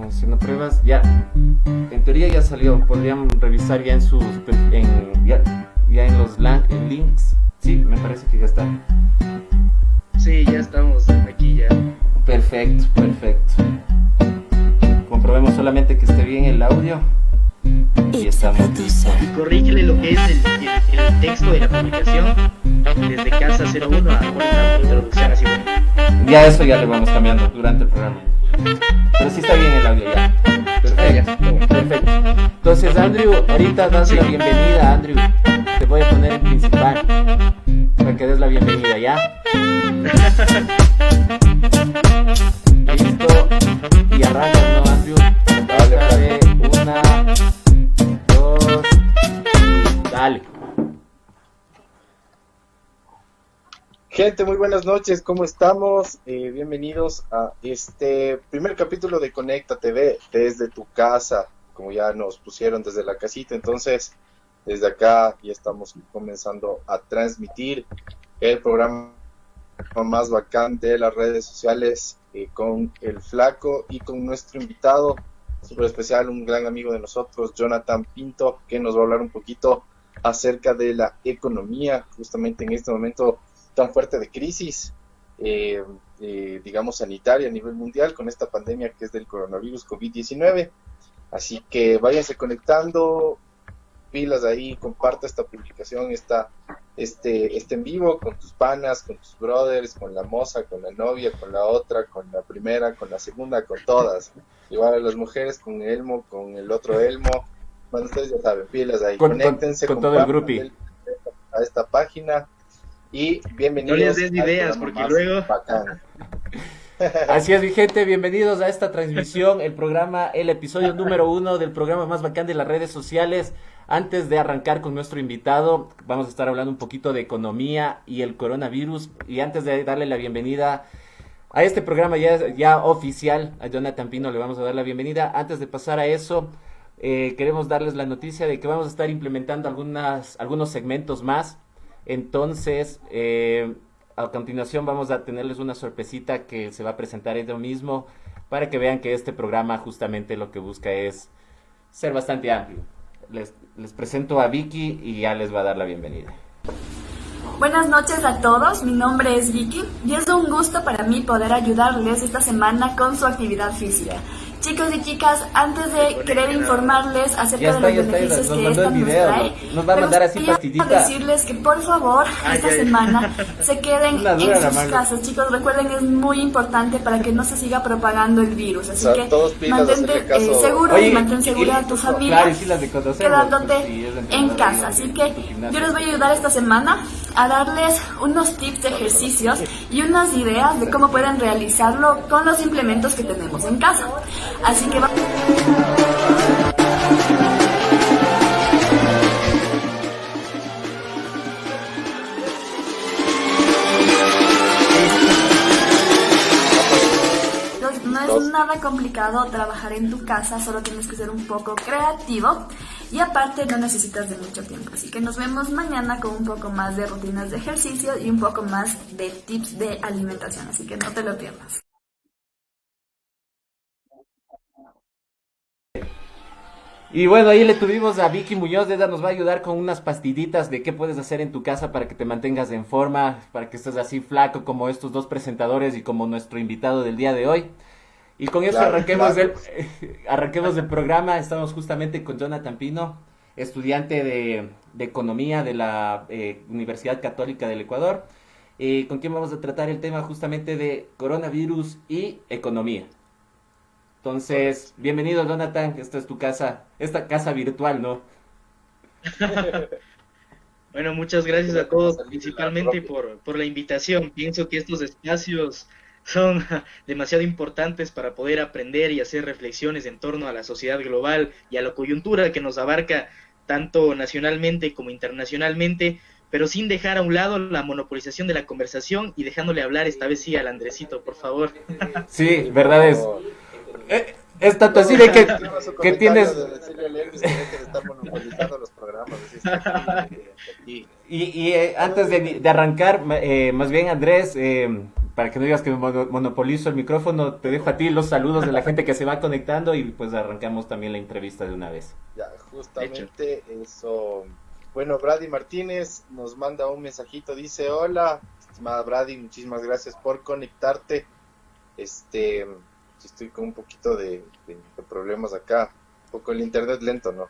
Estamos haciendo pruebas. Ya, en teoría ya salió. Podrían revisar ya en sus, ya en los links. Sí, me parece que ya está. Sí, ya estamos aquí ya. Perfecto, perfecto. Comprobemos solamente que esté bien el audio. Y estamos listos. Y corrígele lo que es el texto de la publicación desde casa 01 a una introducción así. Ya eso ya le vamos cambiando durante el programa. Pero sí está bien el audio ya. Perfecto. Perfecto. Entonces, Andrew, ahorita das la bienvenida, Andrew. Te voy a poner en principal para que des la bienvenida, ¿ya? Listo. Y arrancas, ¿no, Andrew? Dale. Una, dos y dale. Gente, muy buenas noches, ¿cómo estamos? Bienvenidos a este primer capítulo de Conecta TV desde tu casa, como ya nos pusieron desde la casita. Entonces, desde acá ya estamos comenzando a transmitir el programa más bacán de las redes sociales con el Flaco y con nuestro invitado súper especial, un gran amigo de nosotros, Jonathan Pinto, que nos va a hablar un poquito acerca de la economía, justamente en este momento tan fuerte de crisis, digamos, sanitaria a nivel mundial con esta pandemia que es del coronavirus COVID-19. Así que váyanse conectando, pilas ahí, comparte esta publicación, este en vivo con tus panas, con tus brothers, con la moza, con la novia, con la otra, con la primera, con la segunda, con todas. Igual a las mujeres con Elmo, con el otro Elmo. Bueno, ustedes ya saben, pilas ahí, conéctense con todo el grupi a esta página. Y bienvenidos. No les des ideas porque luego... Así es, mi gente, bienvenidos a esta transmisión, el episodio número 1 del programa más bacán de las redes sociales. Antes de arrancar con nuestro invitado, vamos a estar hablando un poquito de economía y el coronavirus. Y antes de darle la bienvenida a este programa ya oficial, a Jonathan Pino le vamos a dar la bienvenida. Antes de pasar a eso, queremos darles la noticia de que vamos a estar implementando algunos segmentos más. Entonces, a continuación vamos a tenerles una sorpresita que se va a presentar ello mismo para que vean que este programa justamente lo que busca es ser bastante amplio. Les presento a Vicky y ya les va a dar la bienvenida. Buenas noches a todos, mi nombre es Vicky y es un gusto para mí poder ayudarles esta semana con su actividad física. Chicos y chicas, antes de querer informarles acerca de los beneficios que esta nos trae, nos va a mandar así pastillita. Decirles que por favor esta semana se queden en sus casas. Chicos, recuerden, es muy importante para que no se siga propagando el virus, así que mantente seguro y mantén segura a tu familia quedándote en casa. Así que yo les voy a ayudar esta semana a darles unos tips de ejercicios y unas ideas de cómo pueden realizarlo con los implementos que tenemos en casa. Así que no es nada complicado trabajar en tu casa, solo tienes que ser un poco creativo y aparte no necesitas de mucho tiempo. Así que nos vemos mañana con un poco más de rutinas de ejercicio y un poco más de tips de alimentación, así que no te lo pierdas. Y bueno, ahí le tuvimos a Vicky Muñoz, ella nos va a ayudar con unas pastillitas de qué puedes hacer en tu casa para que te mantengas en forma, para que estés así flaco como estos dos presentadores y como nuestro invitado del día de hoy. Y con eso arranquemos el programa. Estamos justamente con Jonathan Pino, estudiante de Economía de la Universidad Católica del Ecuador, con quien vamos a tratar el tema justamente de coronavirus y economía. Entonces, bienvenido, Jonathan, esta es tu casa, esta casa virtual, ¿no? Bueno, muchas gracias a todos, principalmente por la invitación. Pienso que estos espacios son demasiado importantes para poder aprender y hacer reflexiones en torno a la sociedad global y a la coyuntura que nos abarca tanto nacionalmente como internacionalmente, pero sin dejar a un lado la monopolización de la conversación y dejándole hablar esta vez sí al Andresito, por favor. Sí, verdad es. Es tanto así de que tienes... Y antes de arrancar, más bien Andrés, para que no digas que monopolizo el micrófono, te dejo a ti los saludos de la gente que se va conectando y pues arrancamos también la entrevista de una vez. Ya, justamente eso. Bueno, Brady Martínez nos manda un mensajito, dice: hola, estimada Brady, muchísimas gracias por conectarte. Estoy con un poquito de problemas acá, un poco el internet lento, ¿no?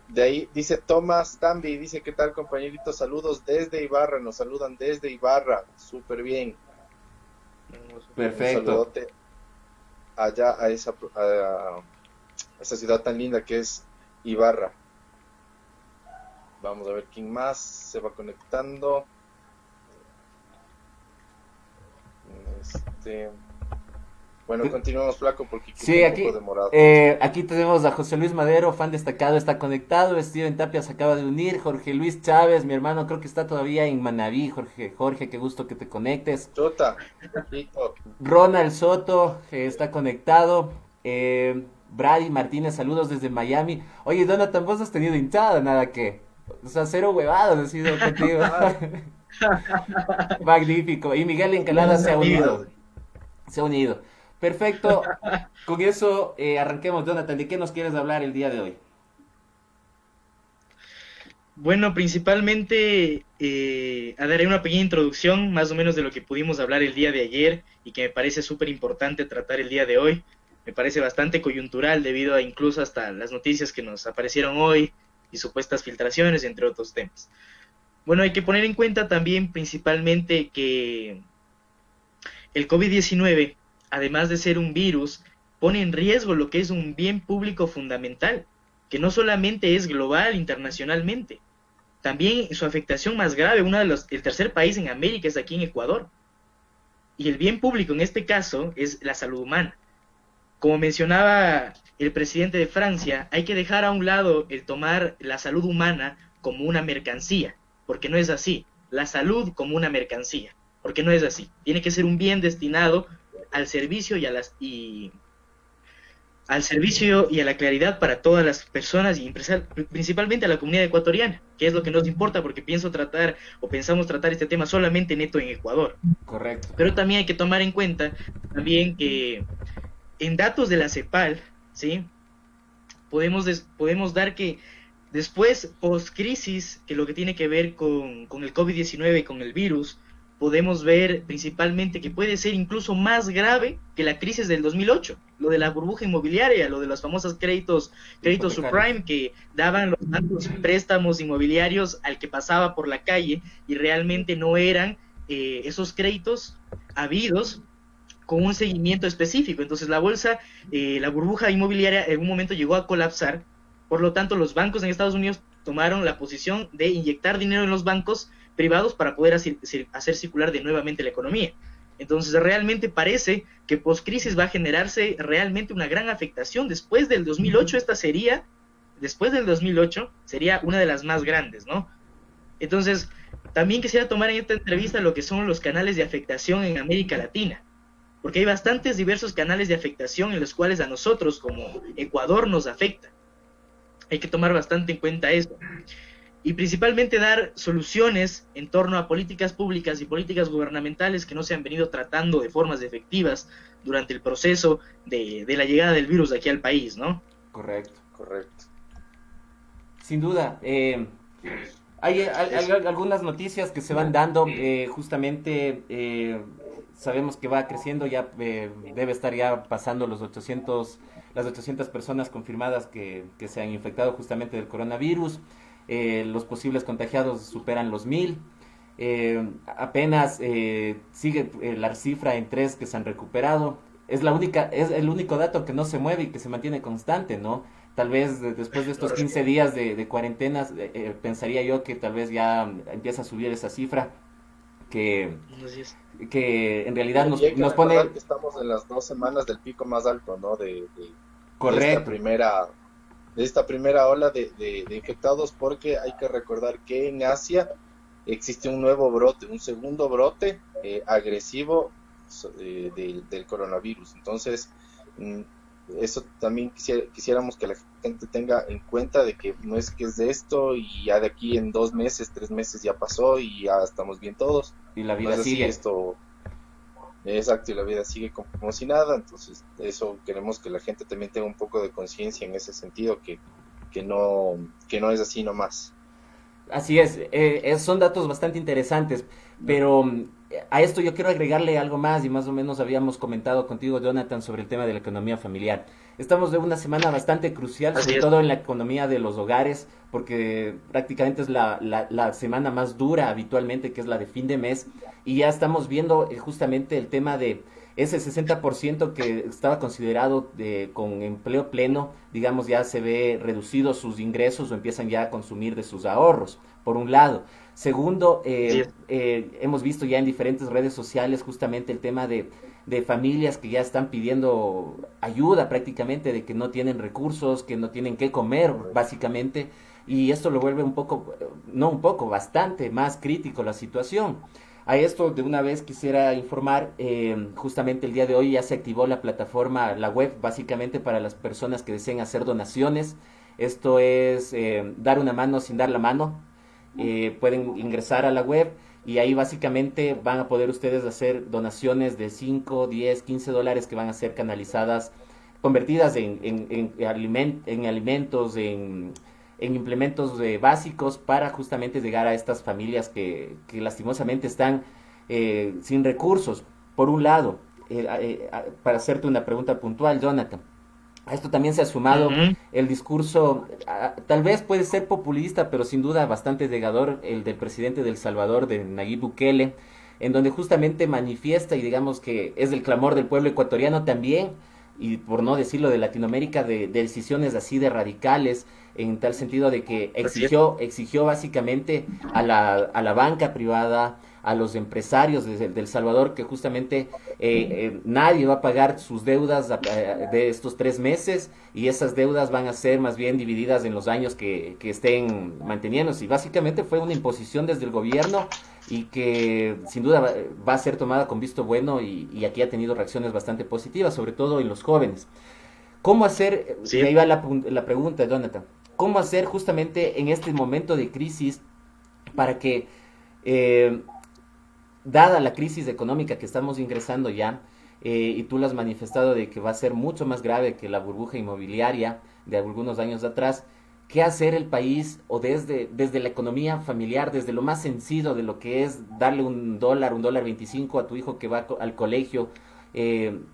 De ahí dice Tomás Tambi, dice: ¿qué tal, compañeritos? Saludos desde Ibarra, nos saludan desde Ibarra, súper bien. Perfecto. Un saludote allá a esa ciudad tan linda que es Ibarra. Vamos a ver quién más se va conectando. Bueno, continuamos, Flaco, porque sí, un poco demorado. Aquí tenemos a José Luis Madero, fan destacado, está conectado. Steven Tapia se acaba de unir. Jorge Luis Chávez, mi hermano, creo que está todavía en Manabí. Jorge, qué gusto que te conectes. Chota. Ronald Soto está conectado. Brady Martínez, saludos desde Miami. Oye, Donatan, vos has tenido hinchada, nada que. O sea, cero huevadas ha sido contigo. Magnífico. Y Miguel Encalada se ha unido. Perfecto. Con eso arranquemos, Donatan. ¿De qué nos quieres hablar el día de hoy? Bueno, principalmente daré una pequeña introducción más o menos de lo que pudimos hablar el día de ayer y que me parece súper importante tratar el día de hoy. Me parece bastante coyuntural debido a incluso hasta las noticias que nos aparecieron hoy y supuestas filtraciones, entre otros temas. Bueno, hay que poner en cuenta también principalmente que el COVID-19, además de ser un virus, pone en riesgo lo que es un bien público fundamental, que no solamente es global, internacionalmente. También su afectación más grave, el tercer país en América es aquí en Ecuador. Y el bien público en este caso es la salud humana. Como mencionaba el presidente de Francia, hay que dejar a un lado el tomar la salud humana como una mercancía, porque no es así. La salud como una mercancía, porque no es así. Tiene que ser un bien destinado al servicio y a la claridad para todas las personas y principalmente a la comunidad ecuatoriana, que es lo que nos importa, porque pensamos tratar este tema solamente neto en Ecuador. Correcto. Pero también hay que tomar en cuenta también que en datos de la CEPAL, ¿sí? Podemos dar que después, post-crisis, que lo que tiene que ver con el COVID-19 y con el virus, podemos ver principalmente que puede ser incluso más grave que la crisis del 2008, lo de la burbuja inmobiliaria, lo de los famosos créditos subprime que daban los bancos préstamos inmobiliarios al que pasaba por la calle y realmente no eran esos créditos habidos con un seguimiento específico. Entonces la burbuja inmobiliaria en un momento llegó a colapsar, por lo tanto los bancos en Estados Unidos tomaron la posición de inyectar dinero en los bancos privados para poder hacer circular de nuevamente la economía. Entonces realmente parece que post-crisis va a generarse realmente una gran afectación. Después del 2008 sería una de las más grandes, ¿no? Entonces también quisiera tomar en esta entrevista lo que son los canales de afectación en América Latina, porque hay bastantes diversos canales de afectación en los cuales a nosotros como Ecuador nos afecta. Hay que tomar bastante en cuenta eso. Y principalmente dar soluciones en torno a políticas públicas y políticas gubernamentales que no se han venido tratando de formas efectivas durante el proceso de la llegada del virus aquí al país, ¿no? Correcto. Sin duda. Hay algunas noticias que se van dando, justamente sabemos que va creciendo, ya debe estar ya pasando las 800 personas confirmadas que se han infectado justamente del coronavirus. Los posibles contagiados superan los 1000. Apenas sigue la cifra en 3 que se han recuperado. Es el único dato que no se mueve y que se mantiene constante, ¿no? Tal vez después de estos 15 días de cuarentenas, pensaría yo que tal vez ya empieza a subir esa cifra, que en realidad nos pone... Que estamos en las 2 semanas del pico más alto, ¿no? Correcto. De esta primera ola de infectados, porque hay que recordar que en Asia existe un nuevo brote, un segundo brote agresivo del coronavirus. Entonces, eso también quisiéramos que gente tenga en cuenta de que no es que es de esto y ya de aquí en 2 meses, 3 meses ya pasó y ya estamos bien todos. Y la vida no es así, sigue. Esto, exacto, y la vida sigue como si nada. Entonces, eso queremos que la gente también tenga un poco de conciencia en ese sentido, que no es así nomás. Así es, son datos bastante interesantes, pero a esto yo quiero agregarle algo más, y más o menos habíamos comentado contigo, Jonathan, sobre el tema de la economía familiar. Estamos de una semana bastante crucial, sobre todo en la economía de los hogares, porque prácticamente es la semana más dura habitualmente, que es la de fin de mes, y ya estamos viendo justamente el tema de ese 60% que estaba considerado con empleo pleno, digamos, ya se ve reducido sus ingresos o empiezan ya a consumir de sus ahorros, por un lado. Segundo, hemos visto ya en diferentes redes sociales justamente el tema de familias que ya están pidiendo ayuda prácticamente, de que no tienen recursos, que no tienen qué comer, básicamente, y esto lo vuelve bastante más crítico la situación. A esto de una vez quisiera informar, justamente el día de hoy ya se activó la plataforma, la web, básicamente para las personas que deseen hacer donaciones. Esto es dar una mano sin dar la mano. Pueden ingresar a la web y ahí básicamente van a poder ustedes hacer donaciones de 5, 10, 15 dólares que van a ser canalizadas, convertidas en alimentos, en implementos básicos para justamente llegar a estas familias que lastimosamente están sin recursos. Por un lado, para hacerte una pregunta puntual, Jonathan, a esto también se ha sumado el discurso, tal vez puede ser populista, pero sin duda bastante llegador, el del presidente de El Salvador, de Nayib Bukele, en donde justamente manifiesta, y digamos que es el clamor del pueblo ecuatoriano también, y por no decirlo de Latinoamérica, de decisiones así de radicales, en tal sentido de que exigió básicamente a la banca privada, a los empresarios de El Salvador, que justamente nadie va a pagar sus deudas de estos 3 meses, y esas deudas van a ser más bien divididas en los años que estén manteniéndose. Y básicamente fue una imposición desde el gobierno y que sin duda va a ser tomada con visto bueno, y aquí ha tenido reacciones bastante positivas, sobre todo en los jóvenes. ¿Cómo hacer? Y ahí va la pregunta, Jonathan. ¿Cómo hacer justamente en este momento de crisis para que, dada la crisis económica que estamos ingresando ya, y tú lo has manifestado de que va a ser mucho más grave que la burbuja inmobiliaria de algunos años atrás, qué hacer el país, o desde la economía familiar, desde lo más sencillo de lo que es darle $1.25 a tu hijo que va al colegio,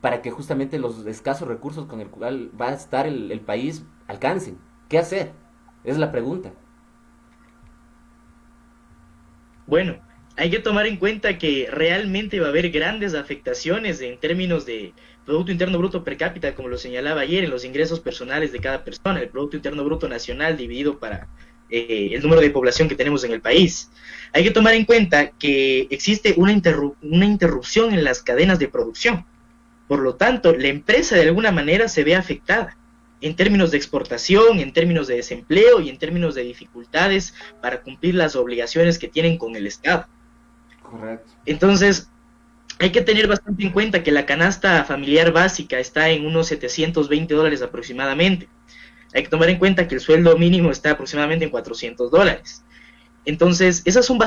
para que justamente los escasos recursos con el cual va a estar el país alcancen? ¿Qué hacer? Es la pregunta. Bueno, hay que tomar en cuenta que realmente va a haber grandes afectaciones en términos de Producto Interno Bruto per cápita, como lo señalaba ayer, en los ingresos personales de cada persona, el Producto Interno Bruto Nacional dividido para el número de población que tenemos en el país. Hay que tomar en cuenta que existe una interrupción en las cadenas de producción. Por lo tanto, la empresa de alguna manera se ve afectada en términos de exportación, en términos de desempleo y en términos de dificultades para cumplir las obligaciones que tienen con el Estado. Correcto. Entonces, hay que tener bastante en cuenta que la canasta familiar básica está en unos $720 aproximadamente. Hay que tomar en cuenta que el sueldo mínimo está aproximadamente en $400. Entonces, esas son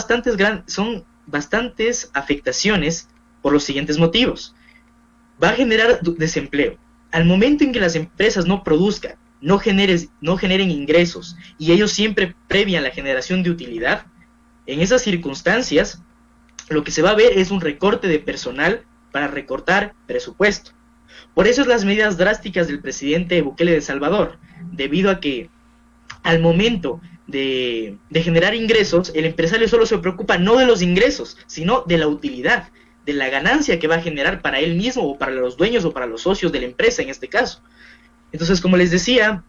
bastantes afectaciones por los siguientes motivos. Va a generar desempleo. Al momento en que las empresas no produzcan, no generen ingresos, y ellos siempre previan la generación de utilidad, en esas circunstancias, lo que se va a ver es un recorte de personal para recortar presupuesto. Por eso es las medidas drásticas del presidente Bukele de El Salvador, debido a que al momento de generar ingresos, el empresario solo se preocupa no de los ingresos, sino de la utilidad, de la ganancia que va a generar para él mismo o para los dueños o para los socios de la empresa en este caso. Entonces, como les decía,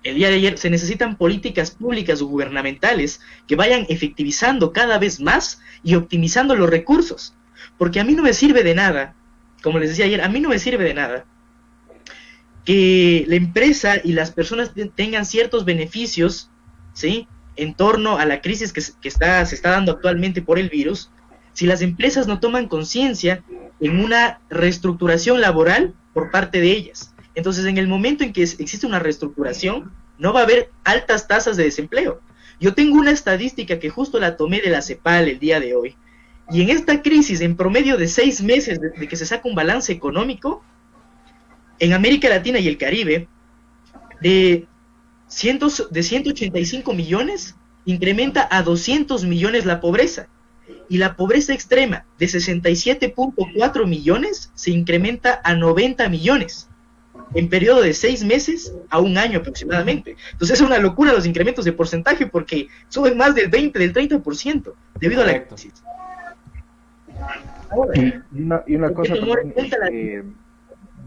el día de ayer se necesitan políticas públicas o gubernamentales que vayan efectivizando cada vez más y optimizando los recursos. Porque a mí no me sirve de nada, como les decía ayer, a mí no me sirve de nada que la empresa y las personas tengan ciertos beneficios, ¿sí?, en torno a la crisis que se está dando actualmente por el virus, si las empresas no toman conciencia en una reestructuración laboral por parte de ellas. Entonces, en el momento en que existe una reestructuración, no va a haber altas tasas de desempleo. Yo tengo una estadística que justo la tomé de la CEPAL el día de hoy, y en esta crisis, en promedio de 6 meses de que se saca un balance económico, en América Latina y el Caribe, de 185 millones, incrementa a 200 millones la pobreza. Y la pobreza extrema, de 67.4 millones, se incrementa a 90 millones. En periodo de 6 meses a un año aproximadamente. Entonces es una locura los incrementos de porcentaje porque suben más del 20, del 30% debido a la crisis. Ahora, y una cosa también,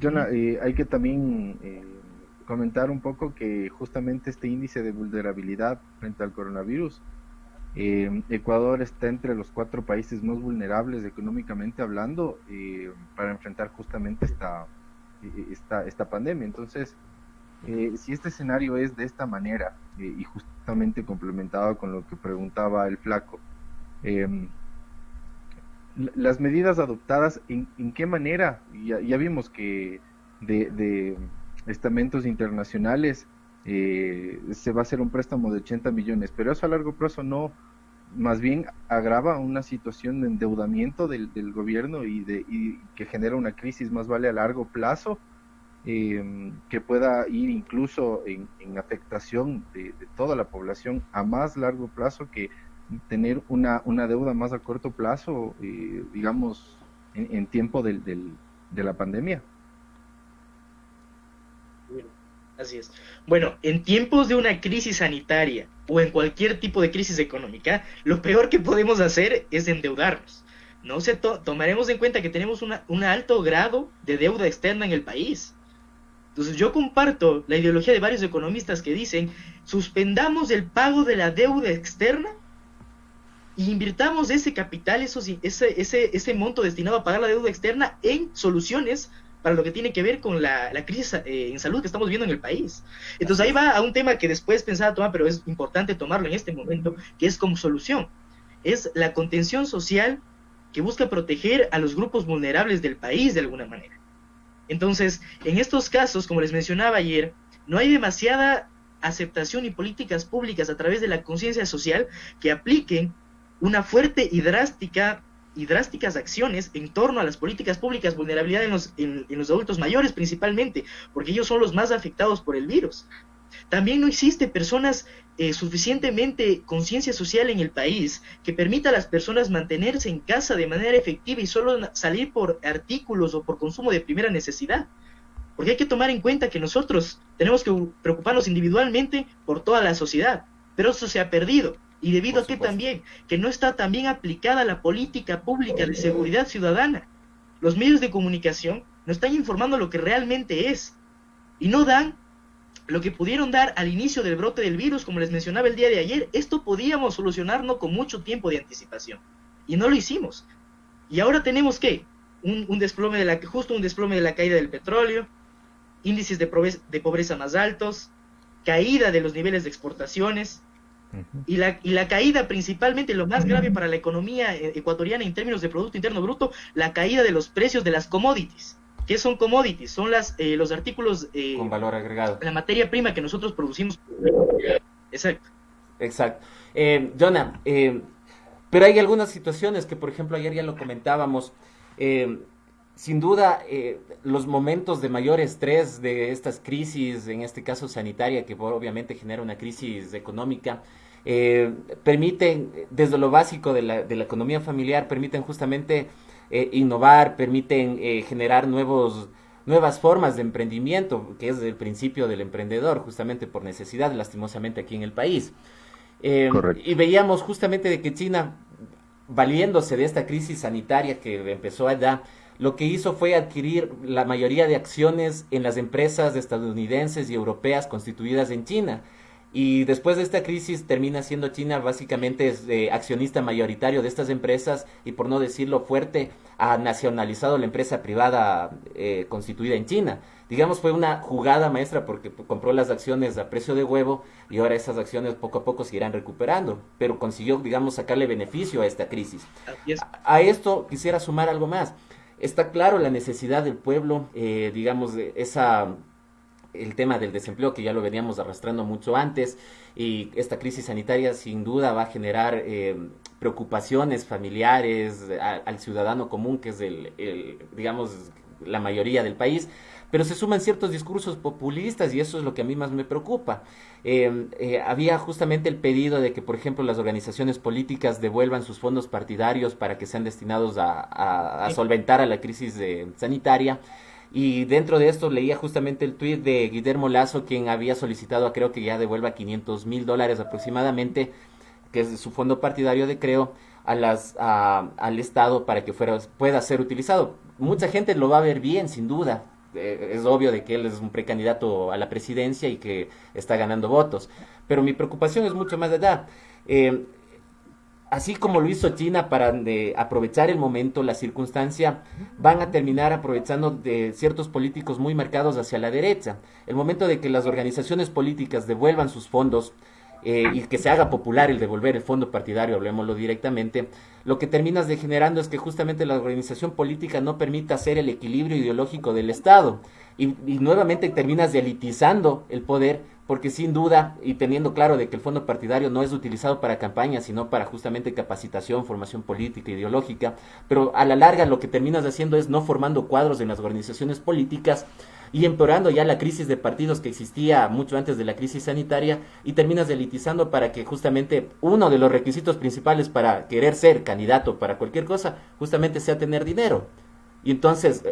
Jonah, hay que también comentar un poco que justamente este índice de vulnerabilidad frente al coronavirus, Ecuador está entre los 4 países más vulnerables económicamente hablando para enfrentar justamente esta pandemia. Entonces, si este escenario es de esta manera y justamente complementado con lo que preguntaba el flaco, las medidas adoptadas, ¿en qué manera? Ya vimos que de estamentos internacionales se va a hacer un préstamo de 80 millones, pero eso a largo plazo no, más bien agrava una situación de endeudamiento del gobierno y que genera una crisis más vale a largo plazo, que pueda ir incluso en afectación de toda la población a más largo plazo que tener una deuda más a corto plazo, digamos, en tiempo de la pandemia. Así es. Bueno, en tiempos de una crisis sanitaria o en cualquier tipo de crisis económica, lo peor que podemos hacer es endeudarnos. No se tomaremos en cuenta que tenemos un alto grado de deuda externa en el país. Entonces yo comparto la ideología de varios economistas que dicen, suspendamos el pago de la deuda externa y invirtamos ese capital, ese monto destinado a pagar la deuda externa en soluciones para lo que tiene que ver con la crisis en salud que estamos viendo en el país. Entonces ahí va a un tema que después pensaba tomar, pero es importante tomarlo en este momento, que es como solución. Es la contención social que busca proteger a los grupos vulnerables del país de alguna manera. Entonces, en estos casos, como les mencionaba ayer, no hay demasiada aceptación y políticas públicas a través de la conciencia social que apliquen una fuerte y drásticas acciones en torno a las políticas públicas, vulnerabilidad en los adultos mayores principalmente, porque ellos son los más afectados por el virus. También no existe personas suficientemente conciencia social en el país que permita a las personas mantenerse en casa de manera efectiva y solo salir por artículos o por consumo de primera necesidad. Porque hay que tomar en cuenta que nosotros tenemos que preocuparnos individualmente por toda la sociedad, pero eso se ha perdido. Y debido a que también, que no está tan bien aplicada la política pública de seguridad ciudadana. Los medios de comunicación no están informando lo que realmente es. Y no dan lo que pudieron dar al inicio del brote del virus, como les mencionaba el día de ayer. Esto podíamos solucionarlo con mucho tiempo de anticipación. Y no lo hicimos. Y ahora tenemos que un desplome de la caída del petróleo, índices de pobreza más altos, caída de los niveles de exportaciones, y la caída principalmente, lo más grave para la economía ecuatoriana en términos de Producto Interno Bruto, la caída de los precios de las commodities. ¿Qué son commodities? Son los artículos con valor agregado, la materia prima que nosotros producimos. Exacto. Jonah, pero hay algunas situaciones que, por ejemplo, ayer ya lo comentábamos, sin duda los momentos de mayor estrés de estas crisis, en este caso sanitaria, que obviamente genera una crisis económica, permiten, desde lo básico de la economía familiar, permiten justamente innovar, permiten generar nuevas formas de emprendimiento, que es el principio del emprendedor, justamente por necesidad, lastimosamente aquí en el país. Y veíamos justamente de que China, valiéndose de esta crisis sanitaria que empezó allá, lo que hizo fue adquirir la mayoría de acciones en las empresas estadounidenses y europeas constituidas en China. Y después de esta crisis termina siendo China básicamente accionista mayoritario de estas empresas y, por no decirlo fuerte, ha nacionalizado la empresa privada constituida en China. Digamos, fue una jugada maestra porque compró las acciones a precio de huevo y ahora esas acciones poco a poco se irán recuperando, pero consiguió, digamos, sacarle beneficio a esta crisis. A esto quisiera sumar algo más. Está claro la necesidad del pueblo, digamos, de esa el tema del desempleo, que ya lo veníamos arrastrando mucho antes, y esta crisis sanitaria sin duda va a generar preocupaciones familiares al ciudadano común, que es digamos, la mayoría del país, pero se suman ciertos discursos populistas y eso es lo que a mí más me preocupa. Había justamente el pedido de que, por ejemplo, las organizaciones políticas devuelvan sus fondos partidarios para que sean destinados a solventar a la crisis sanitaria. Y dentro de esto leía justamente el tuit de Guillermo Lasso, quien había solicitado, creo que ya devuelva $500,000 aproximadamente, que es su fondo partidario de Creo, al Estado para que pueda ser utilizado. Mucha gente lo va a ver bien, sin duda. Es obvio de que él es un precandidato a la presidencia y que está ganando votos. Pero mi preocupación es mucho más allá. Así como lo hizo China para aprovechar el momento, la circunstancia, van a terminar aprovechando de ciertos políticos muy marcados hacia la derecha. El momento de que las organizaciones políticas devuelvan sus fondos, y que se haga popular el devolver el fondo partidario, hablemoslo directamente, lo que terminas degenerando es que justamente la organización política no permita hacer el equilibrio ideológico del Estado y nuevamente terminas elitizando el poder, porque sin duda, y teniendo claro de que el fondo partidario no es utilizado para campañas, sino para justamente capacitación, formación política, ideológica, pero a la larga lo que terminas haciendo es no formando cuadros en las organizaciones políticas y empeorando ya la crisis de partidos que existía mucho antes de la crisis sanitaria, y terminas elitizando para que justamente uno de los requisitos principales para querer ser candidato para cualquier cosa justamente sea tener dinero. Y entonces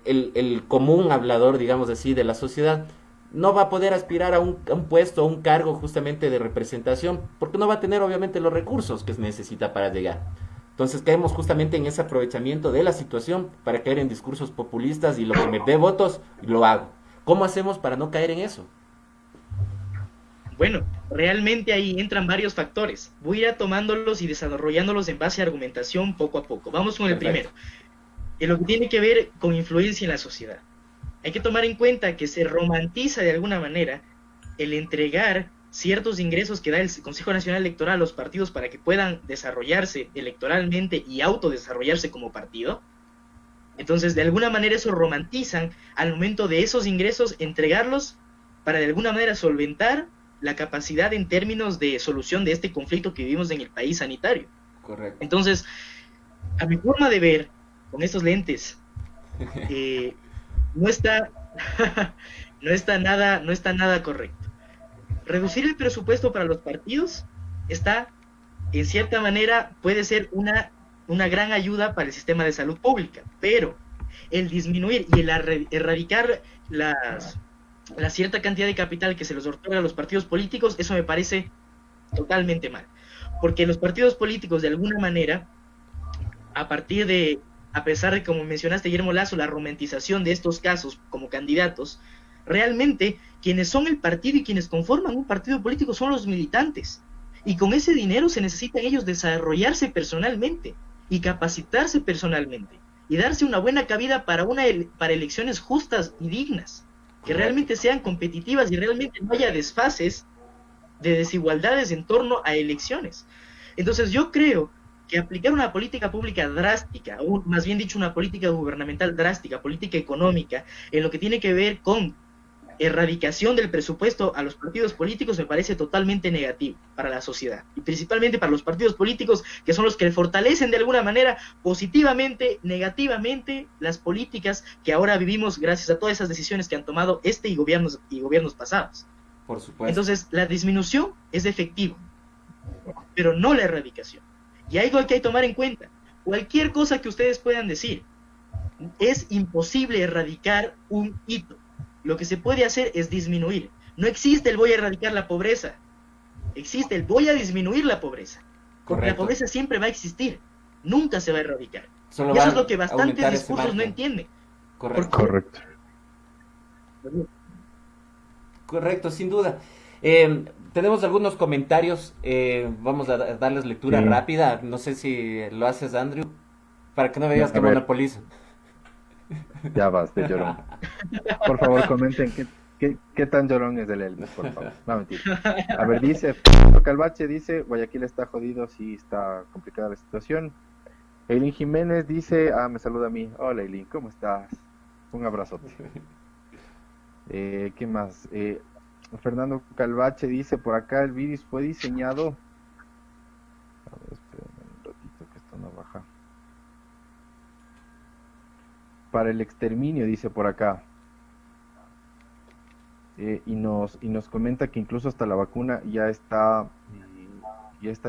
el común hablador, digamos así, de la sociedad no va a poder aspirar a un puesto, a un cargo justamente de representación, porque no va a tener obviamente los recursos que necesita para llegar. Entonces caemos justamente en ese aprovechamiento de la situación para caer en discursos populistas y lo que me dé votos, lo hago. ¿Cómo hacemos para no caer en eso? Bueno, realmente ahí entran varios factores. Voy a ir tomándolos y desarrollándolos en base a argumentación poco a poco. Vamos con el primero. En lo que tiene que ver con influencia en la sociedad. Hay que tomar en cuenta que se romantiza de alguna manera el entregar ciertos ingresos que da el Consejo Nacional Electoral a los partidos para que puedan desarrollarse electoralmente y autodesarrollarse como partido. Entonces, de alguna manera eso romantizan al momento de esos ingresos entregarlos para de alguna manera solventar la capacidad en términos de solución de este conflicto que vivimos en el país sanitario. Correcto. Entonces, a mi forma de ver, con estos lentes, no está nada correcto. Reducir el presupuesto para los partidos está, en cierta manera, puede ser una gran ayuda para el sistema de salud pública, pero el disminuir y el erradicar la cierta cantidad de capital que se les otorga a los partidos políticos, eso me parece totalmente mal, porque los partidos políticos de alguna manera, a pesar de, como mencionaste, Guillermo Lasso, la romantización de estos casos como candidatos, realmente quienes son el partido y quienes conforman un partido político son los militantes, y con ese dinero se necesitan ellos desarrollarse personalmente y capacitarse personalmente y darse una buena cabida para elecciones justas y dignas, que realmente sean competitivas y realmente no haya desfases de desigualdades en torno a elecciones. Entonces yo creo que aplicar una política pública drástica, o más bien dicho una política gubernamental drástica, política económica, en lo que tiene que ver con erradicación del presupuesto a los partidos políticos, me parece totalmente negativo para la sociedad, y principalmente para los partidos políticos, que son los que fortalecen de alguna manera positivamente, negativamente, las políticas que ahora vivimos gracias a todas esas decisiones que han tomado y gobiernos pasados. Por supuesto. Entonces, la disminución es efectiva, pero no la erradicación. Y hay algo que hay que tomar en cuenta. Cualquier cosa que ustedes puedan decir, es imposible erradicar un hito. Lo que se puede hacer es disminuir. No existe el voy a erradicar la pobreza. Existe el voy a disminuir la pobreza. Porque la pobreza siempre va a existir. Nunca se va a erradicar. Y eso es lo que bastantes discursos no entienden. Correcto. Correcto, sin duda. Tenemos algunos comentarios. Vamos a darles lectura rápida. No sé si lo haces, Andrew, para que no me digas que monopolizo. Ya vas de llorón. Por favor, comenten qué tan llorón es el Elvis, por favor. No, mentira. A ver, dice Calvache, dice, Guayaquil está jodido, sí está complicada la situación. Eileen Jiménez dice, me saluda a mí. Hola Eileen, ¿cómo estás? Un abrazote. ¿Qué más? Fernando Calvache dice por acá, el virus fue diseñado. A ver, espérenme un ratito que esto no baja. Para el exterminio, dice por acá. Y nos comenta que incluso hasta la vacuna ya está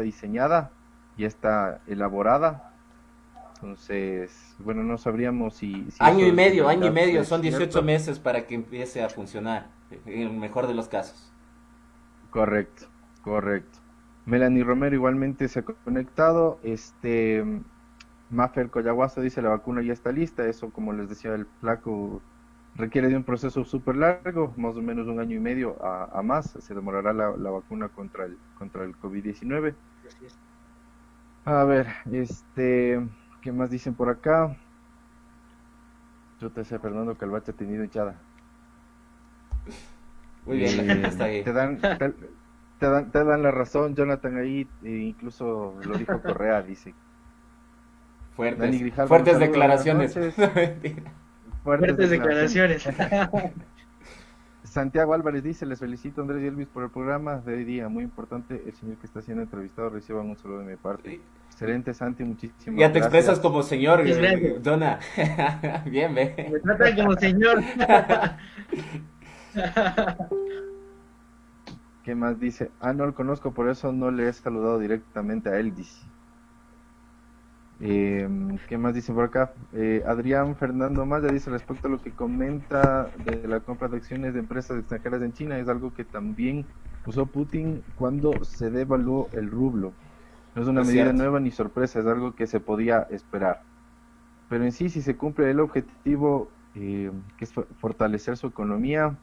diseñada, ya está elaborada. Entonces, bueno, no sabríamos si año y medio, son 18 meses para que empiece a funcionar, en el mejor de los casos. Correcto. Melanie Romero igualmente se ha conectado. Mafer Coyahuaso dice la vacuna ya está lista. Eso, como les decía el flaco, requiere de un proceso súper largo, más o menos 1 año y medio a más. Se demorará la vacuna contra el COVID-19. A ver, ¿qué más dicen por acá? Yo te sé, Fernando Calvache ha tenido hinchada. Muy bien, la gente está ahí. Te dan la razón, Jonathan, ahí, incluso lo dijo Correa, dice. Fuertes declaraciones. Fuertes declaraciones. Santiago Álvarez dice, les felicito Andrés y Elvis por el programa de hoy día, muy importante, el señor que está siendo entrevistado reciban un saludo de mi parte. Excelente, Santi, muchísimas gracias. Ya te expresas como señor, Dona. Bien, ve. Me tratan como señor. ¿Qué más dice? No lo conozco, por eso no le he saludado directamente a él, dice. ¿Qué más dice por acá? Adrián Fernando Maya dice respecto a lo que comenta de la compra de acciones de empresas extranjeras en China, es algo que también usó Putin cuando se devaluó el rublo. No es una medida nueva ni sorpresa, es algo que se podía esperar. Pero en sí, si se cumple el objetivo, que es fortalecer su economía,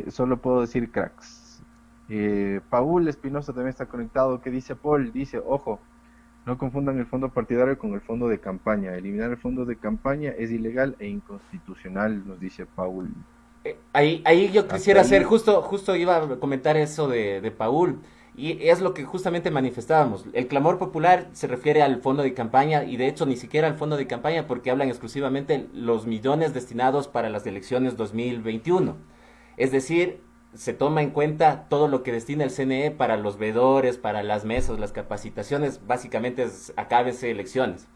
solo puedo decir cracks. Paul Espinosa también está conectado. ¿Qué dice Paul? Dice, ojo, no confundan el fondo partidario con el fondo de campaña. Eliminar el fondo de campaña es ilegal e inconstitucional, nos dice Paul. Ahí yo quisiera hacer, justo iba a comentar eso de Paul, y es lo que justamente manifestábamos. El clamor popular se refiere al fondo de campaña, y de hecho ni siquiera al fondo de campaña, porque hablan exclusivamente los millones destinados para las elecciones 2021. Es decir, se toma en cuenta todo lo que destina el CNE para los veedores, para las mesas, las capacitaciones, básicamente es acábese elecciones.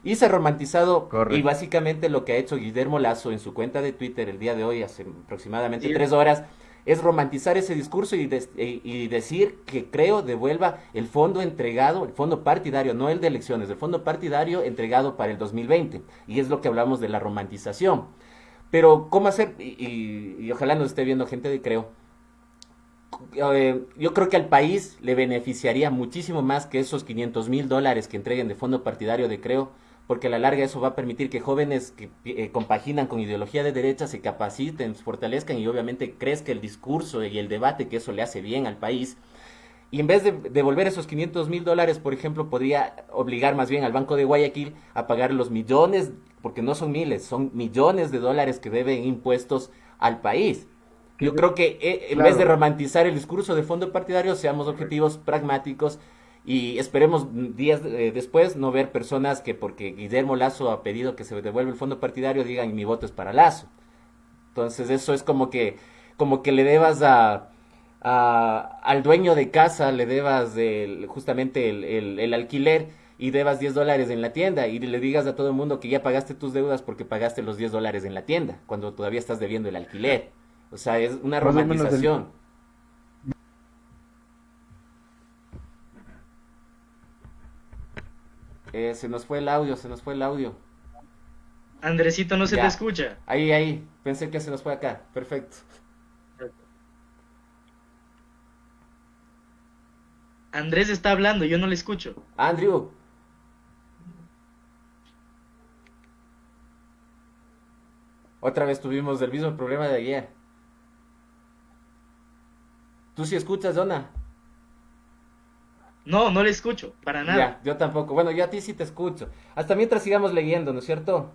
Y se ha romantizado, y básicamente lo que ha hecho Guillermo Lasso en su cuenta de Twitter el día de hoy, hace aproximadamente 3 horas, es romantizar ese discurso y decir que devuelva el fondo entregado, el fondo partidario, no el de elecciones, el fondo partidario entregado para el 2020. Y es lo que hablamos de la romantización. Pero, ¿cómo hacer? Y ojalá nos esté viendo gente de Creo. Yo creo que al país le beneficiaría muchísimo más que esos $500,000 que entreguen de fondo partidario de Creo, porque a la larga eso va a permitir que jóvenes que compaginan con ideología de derecha se capaciten, se fortalezcan y obviamente crezca el discurso y el debate, que eso le hace bien al país. Y en vez de devolver esos $500,000, por ejemplo, podría obligar más bien al Banco de Guayaquil a pagar los millones, porque no son miles, son millones de dólares que deben impuestos al país. Yo creo que en vez de romantizar el discurso de fondo partidario, seamos objetivos, pragmáticos, y esperemos días después no ver personas que porque Guillermo Lasso ha pedido que se devuelva el fondo partidario digan mi voto es para Lasso. Entonces eso es como que le debas al dueño de casa, le debas justamente el alquiler y debas $10 en la tienda y le digas a todo el mundo que ya pagaste tus deudas porque pagaste los $10 en la tienda cuando todavía estás debiendo el alquiler. O sea, es una romantización. Se nos fue el audio. Andresito, no se te escucha. Ahí, pensé que se nos fue acá, perfecto. Andrés está hablando, yo no le escucho. Andrew. Otra vez tuvimos el mismo problema de ayer. ¿Tú sí escuchas, Donna? No le escucho, para nada. Ya, yo tampoco. Bueno, yo a ti sí te escucho. Hasta mientras sigamos leyendo, ¿no es cierto?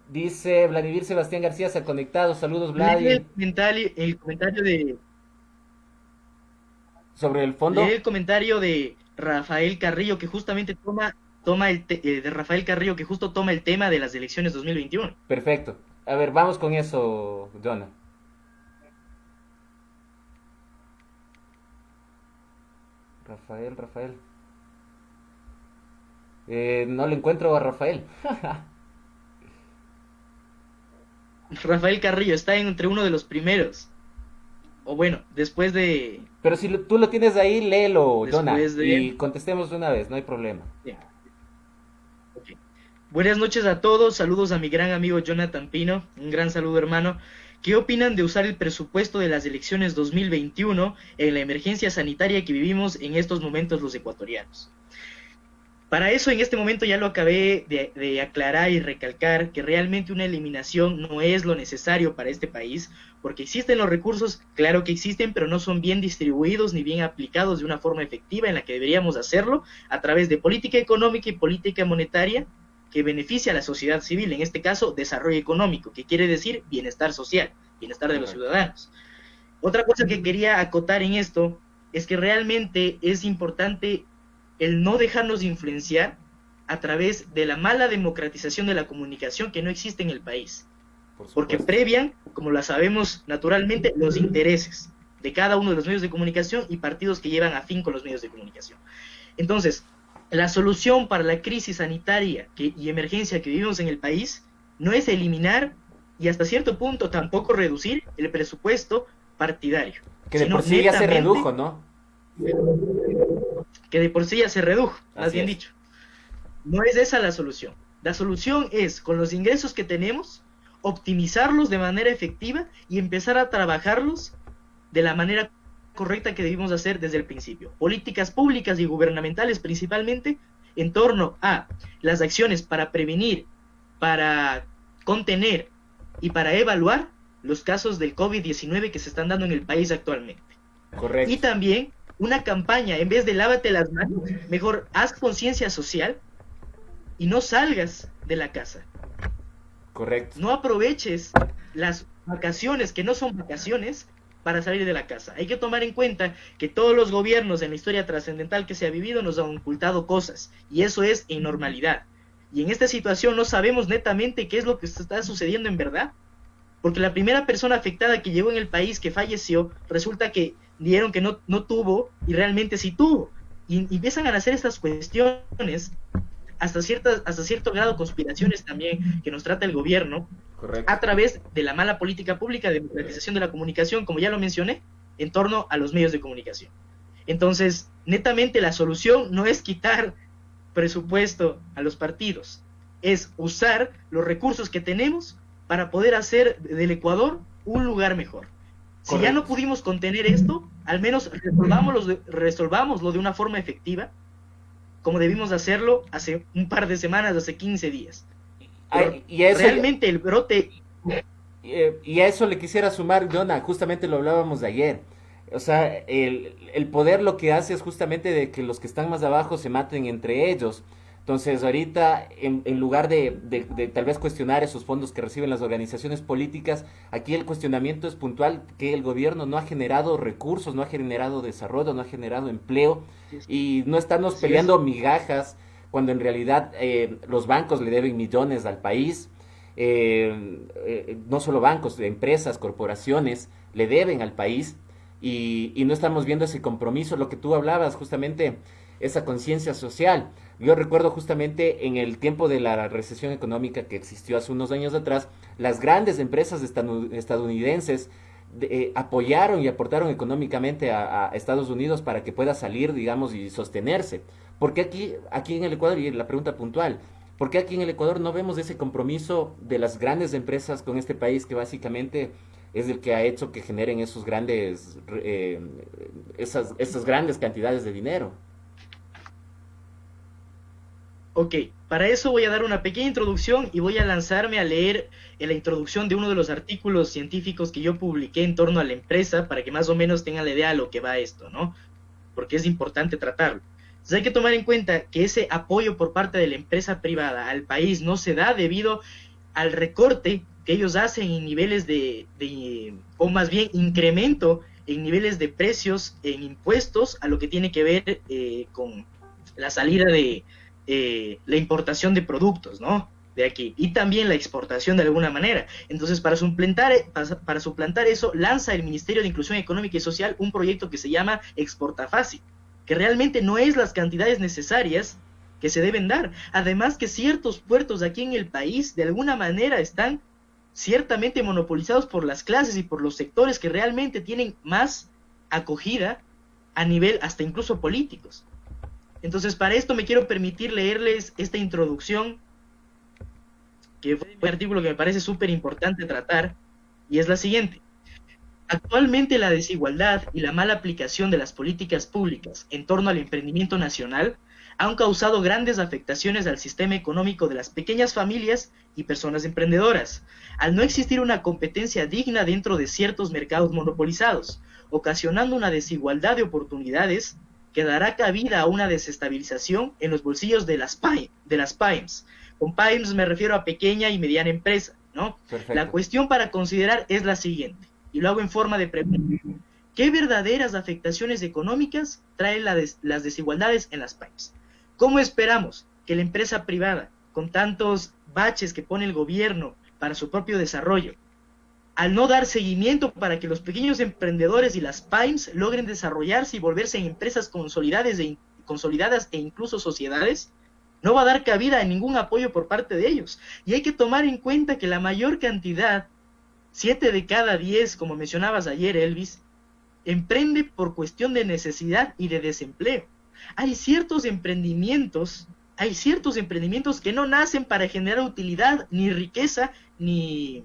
Dice Vladimir Sebastián García, se ha conectado. Saludos, Vladimir. El comentario de... ¿Sobre el fondo? El comentario de Rafael Carrillo, que justamente toma el tema de las elecciones 2021. Perfecto. A ver, vamos con eso, Jonah. Rafael. No le encuentro a Rafael. Rafael Carrillo está entre uno de los primeros. O bueno, después de... Pero si tú lo tienes ahí, léelo, Jonah, de... y contestemos de una vez, no hay problema. Yeah. Okay. Buenas noches a todos, saludos a mi gran amigo Jonathan Pino, un gran saludo hermano. ¿Qué opinan de usar el presupuesto de las elecciones 2021 en la emergencia sanitaria que vivimos en estos momentos los ecuatorianos? Para eso en este momento ya lo acabé de aclarar y recalcar que realmente una eliminación no es lo necesario para este país, porque existen los recursos, claro que existen, pero no son bien distribuidos ni bien aplicados de una forma efectiva en la que deberíamos hacerlo a través de política económica y política monetaria que beneficia a la sociedad civil, en este caso desarrollo económico, que quiere decir bienestar social, bienestar de los ciudadanos. Otra cosa que quería acotar en esto es que realmente es importante el no dejarnos influenciar a través de la mala democratización de la comunicación que no existe en el país. Porque previan, como la sabemos naturalmente, los intereses de cada uno de los medios de comunicación y partidos que llevan a fin con los medios de comunicación. Entonces, la solución para la crisis sanitaria y emergencia que vivimos en el país no es eliminar y hasta cierto punto tampoco reducir el presupuesto partidario. Que de por sí ya se redujo, ¿no? Que de por sí ya se redujo, más bien dicho. No es esa la solución. La solución es, con los ingresos que tenemos, optimizarlos de manera efectiva y empezar a trabajarlos de la manera correcta que debimos hacer desde el principio. Políticas públicas y gubernamentales principalmente en torno a las acciones para prevenir, para contener y para evaluar los casos del COVID-19 que se están dando en el país actualmente. Correcto. Y también una campaña, en vez de lávate las manos, mejor haz conciencia social y no salgas de la casa. Correcto. No aproveches las vacaciones que no son vacaciones para salir de la casa. Hay que tomar en cuenta que todos los gobiernos en la historia trascendental que se ha vivido nos han ocultado cosas, y eso es normalidad. Y en esta situación no sabemos netamente qué es lo que está sucediendo en verdad, porque la primera persona afectada que llegó en el país que falleció, resulta que dieron que no tuvo y realmente sí tuvo. Y empiezan a nacer estas cuestiones, hasta cierto grado conspiraciones también que nos trata el gobierno. Correcto. A través de la mala política pública de democratización de la comunicación, como ya lo mencioné, en torno a los medios de comunicación. Entonces, netamente la solución no es quitar presupuesto a los partidos, es usar los recursos que tenemos para poder hacer del Ecuador un lugar mejor. Si ya no pudimos contener esto, al menos resolvámoslo de una forma efectiva, como debimos hacerlo hace un par de semanas, hace 15 días. Y eso realmente el brote... Y a eso le quisiera sumar, Jonah, justamente lo hablábamos de ayer. O sea, el poder lo que hace es justamente de que los que están más abajo se maten entre ellos. Entonces, ahorita, en lugar de tal vez cuestionar esos fondos que reciben las organizaciones políticas, aquí el cuestionamiento es puntual, que el gobierno no ha generado recursos, no ha generado desarrollo, no ha generado empleo, y no estamos peleando migajas, cuando en realidad los bancos le deben millones al país, no solo bancos, empresas, corporaciones, le deben al país, y no estamos viendo ese compromiso, lo que tú hablabas justamente, esa conciencia social. Yo recuerdo justamente en el tiempo de la recesión económica que existió hace unos años atrás, las grandes empresas estadounidenses apoyaron y aportaron económicamente a Estados Unidos para que pueda salir, digamos, y sostenerse. ¿Por qué aquí en el Ecuador, y la pregunta puntual, por qué aquí en el Ecuador no vemos ese compromiso de las grandes empresas con este país que básicamente es el que ha hecho que generen esos grandes, esas grandes cantidades de dinero? Ok, para eso voy a dar una pequeña introducción y voy a lanzarme a leer la introducción de uno de los artículos científicos que yo publiqué en torno a la empresa para que más o menos tengan la idea de lo que va esto, ¿no? Porque es importante tratarlo. Entonces hay que tomar en cuenta que ese apoyo por parte de la empresa privada al país no se da debido al recorte que ellos hacen en niveles o más bien incremento en niveles de precios en impuestos a lo que tiene que ver con la salida de la importación de productos, ¿no? de aquí, y también la exportación de alguna manera. Entonces, para suplantar eso, lanza el Ministerio de Inclusión Económica y Social un proyecto que se llama Exporta Fácil, que realmente no es las cantidades necesarias que se deben dar. Además que ciertos puertos aquí en el país, de alguna manera, están ciertamente monopolizados por las clases y por los sectores que realmente tienen más acogida a nivel hasta incluso políticos. Entonces, para esto me quiero permitir leerles esta introducción, que fue un artículo que me parece súper importante tratar, y es la siguiente. Actualmente la desigualdad y la mala aplicación de las políticas públicas en torno al emprendimiento nacional han causado grandes afectaciones al sistema económico de las pequeñas familias y personas emprendedoras, al no existir una competencia digna dentro de ciertos mercados monopolizados, ocasionando una desigualdad de oportunidades que dará cabida a una desestabilización en los bolsillos de las PYMEs. Con PYMEs me refiero a pequeña y mediana empresa, ¿no? Perfecto. La cuestión para considerar es la siguiente, y lo hago en forma de pregunta. ¿Qué verdaderas afectaciones económicas traen las desigualdades en las PYMEs? ¿Cómo esperamos que la empresa privada, con tantos baches que pone el gobierno para su propio desarrollo, al no dar seguimiento para que los pequeños emprendedores y las PYMEs logren desarrollarse y volverse en empresas consolidadas e incluso sociedades, no va a dar cabida a ningún apoyo por parte de ellos? Y hay que tomar en cuenta que la mayor cantidad, 7 de cada 10, como mencionabas ayer, Elvis, emprende por cuestión de necesidad y de desempleo. Hay ciertos emprendimientos que no nacen para generar utilidad, ni riqueza, ni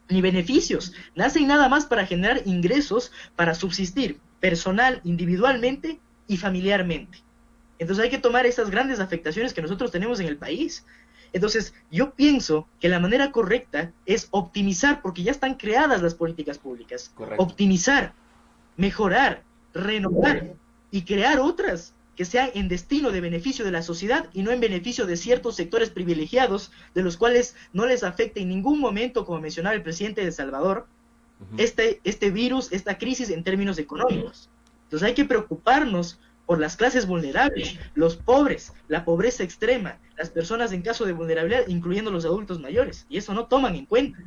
beneficios. Nacen nada más para generar ingresos, para subsistir personal, individualmente y familiarmente. Entonces hay que tomar esas grandes afectaciones que nosotros tenemos en el país. Entonces yo pienso que la manera correcta es optimizar, porque ya están creadas las políticas públicas. Correcto. Optimizar, mejorar, renovar y crear otras que sean en destino de beneficio de la sociedad y no en beneficio de ciertos sectores privilegiados, de los cuales no les afecta en ningún momento, como mencionaba el presidente de El Salvador, este virus, esta crisis en términos económicos. Entonces hay que preocuparnos por las clases vulnerables, los pobres, la pobreza extrema, las personas en caso de vulnerabilidad, incluyendo los adultos mayores, y eso no toman en cuenta.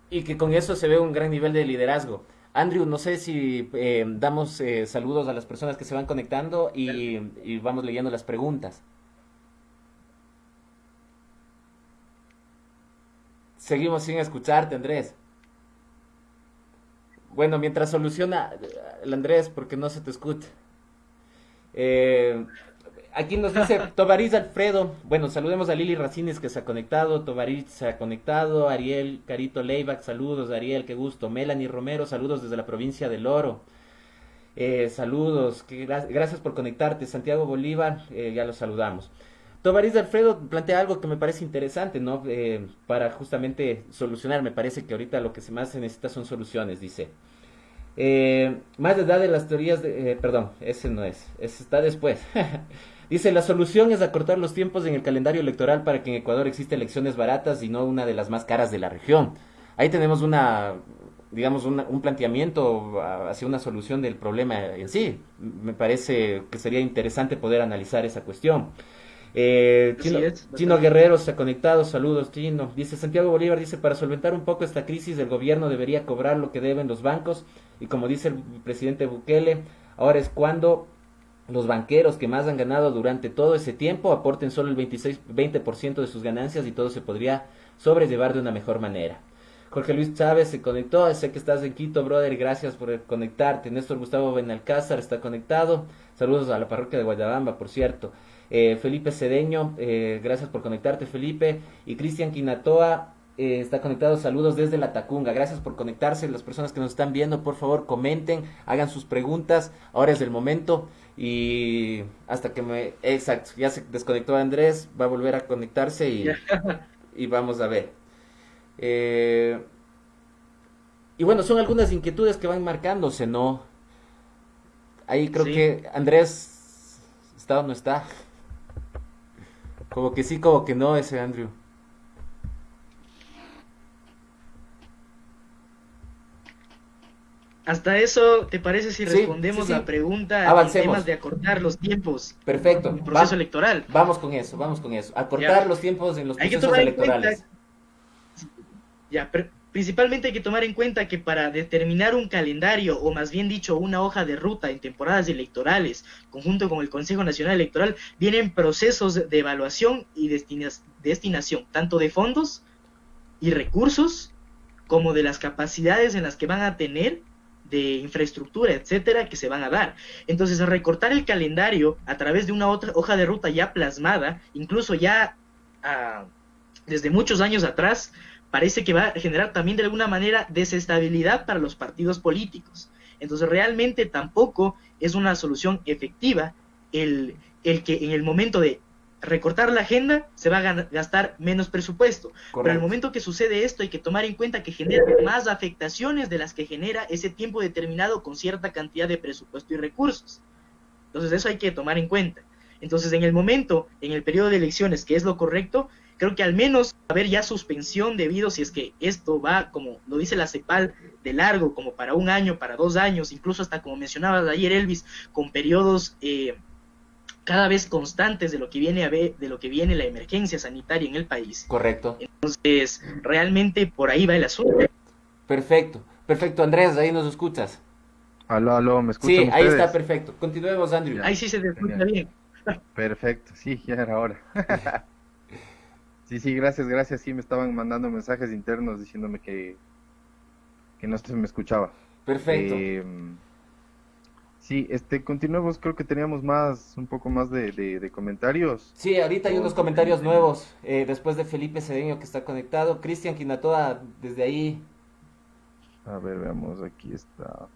Y que con eso se ve un gran nivel de liderazgo. Andrew, no sé si damos saludos a las personas que se van conectando y vamos leyendo las preguntas. Seguimos sin escucharte, Andrés. Bueno, mientras soluciona el Andrés, porque no se te escucha. Aquí nos dice Tovariz Alfredo. Bueno, saludemos a Lili Racines, que se ha conectado. Tovariz se ha conectado. Ariel Carito Leivac, saludos Ariel, qué gusto. Melanie Romero, saludos desde la provincia del Oro. Saludos, gracias por conectarte. Santiago Bolívar, ya los saludamos. Tovariz Alfredo plantea algo que me parece interesante, ¿no? Para justamente solucionar, me parece que ahorita lo que más se necesita son soluciones, dice. Más allá de las teorías perdón, ese no es, ese está después. Dice, la solución es acortar los tiempos en el calendario electoral para que en Ecuador exista elecciones baratas y no una de las más caras de la región. Ahí tenemos un planteamiento hacia una solución del problema en sí. Me parece que sería interesante poder analizar esa cuestión. Chino Guerrero se ha conectado, saludos Chino. Dice Santiago Bolívar, dice, para solventar un poco esta crisis el gobierno debería cobrar lo que deben los bancos y como dice el presidente Bukele, ahora es cuando los banqueros que más han ganado durante todo ese tiempo aporten solo el 20% de sus ganancias y todo se podría sobrellevar de una mejor manera. Jorge Luis Chávez se conectó, sé que estás en Quito, brother, gracias por conectarte. Néstor Gustavo Benalcázar está conectado, saludos a la parroquia de Guayabamba, por cierto. Felipe Cedeño, gracias por conectarte, Felipe. Y Cristian Quinatoa está conectado, saludos desde La Tacunga, gracias por conectarse. Las personas que nos están viendo, por favor, comenten, hagan sus preguntas, ahora es el momento. Y hasta que exacto, ya se desconectó Andrés, va a volver a conectarse y vamos a ver. Y bueno, son algunas inquietudes que van marcándose, ¿no? Ahí creo que Andrés, ¿está o no está? Como que sí, como que no, ese Andrew. Hasta eso, ¿te parece si respondemos la pregunta en temas de acortar los tiempos? Perfecto. En el proceso electoral. Vamos con eso. Acortar los tiempos en los procesos electorales. Principalmente hay que tomar en cuenta que para determinar un calendario, o más bien dicho, una hoja de ruta en temporadas electorales, conjunto con el Consejo Nacional Electoral, vienen procesos de evaluación y destinación, tanto de fondos y recursos, como de las capacidades en las que van a tener, de infraestructura, etcétera, que se van a dar. Entonces, recortar el calendario a través de una otra hoja de ruta ya plasmada, incluso ya desde muchos años atrás, parece que va a generar también de alguna manera desestabilidad para los partidos políticos. Entonces, realmente tampoco es una solución efectiva el que en el momento de recortar la agenda se va a gastar menos presupuesto. Correcto. Pero en el momento que sucede esto hay que tomar en cuenta que genera más afectaciones de las que genera ese tiempo determinado con cierta cantidad de presupuesto y recursos. Entonces eso hay que tomar en cuenta. Entonces en el momento, en el periodo de elecciones, que es lo correcto, creo que al menos haber ya suspensión debido si es que esto va, como lo dice la CEPAL, de largo, como para 1 año, para 2 años, incluso hasta como mencionabas ayer, Elvis, con periodos cada vez constantes de lo que viene la emergencia sanitaria en el país. Correcto. Entonces, realmente por ahí va el asunto. Perfecto, Andrés, ahí nos escuchas. Aló, ¿me escuchan Sí, ustedes? Ahí está, perfecto. Continuemos, Andrew. Ahí sí se escucha bien. Perfecto, sí, ya era hora. Sí, gracias, sí, me estaban mandando mensajes internos diciéndome que no se me escuchaba. Perfecto. Sí, continuemos, creo que teníamos un poco más de comentarios. Sí, ahorita hay unos comentarios nuevos, después de Felipe Cedeño que está conectado. Cristian Quinatoa, desde ahí. A ver, veamos, aquí está.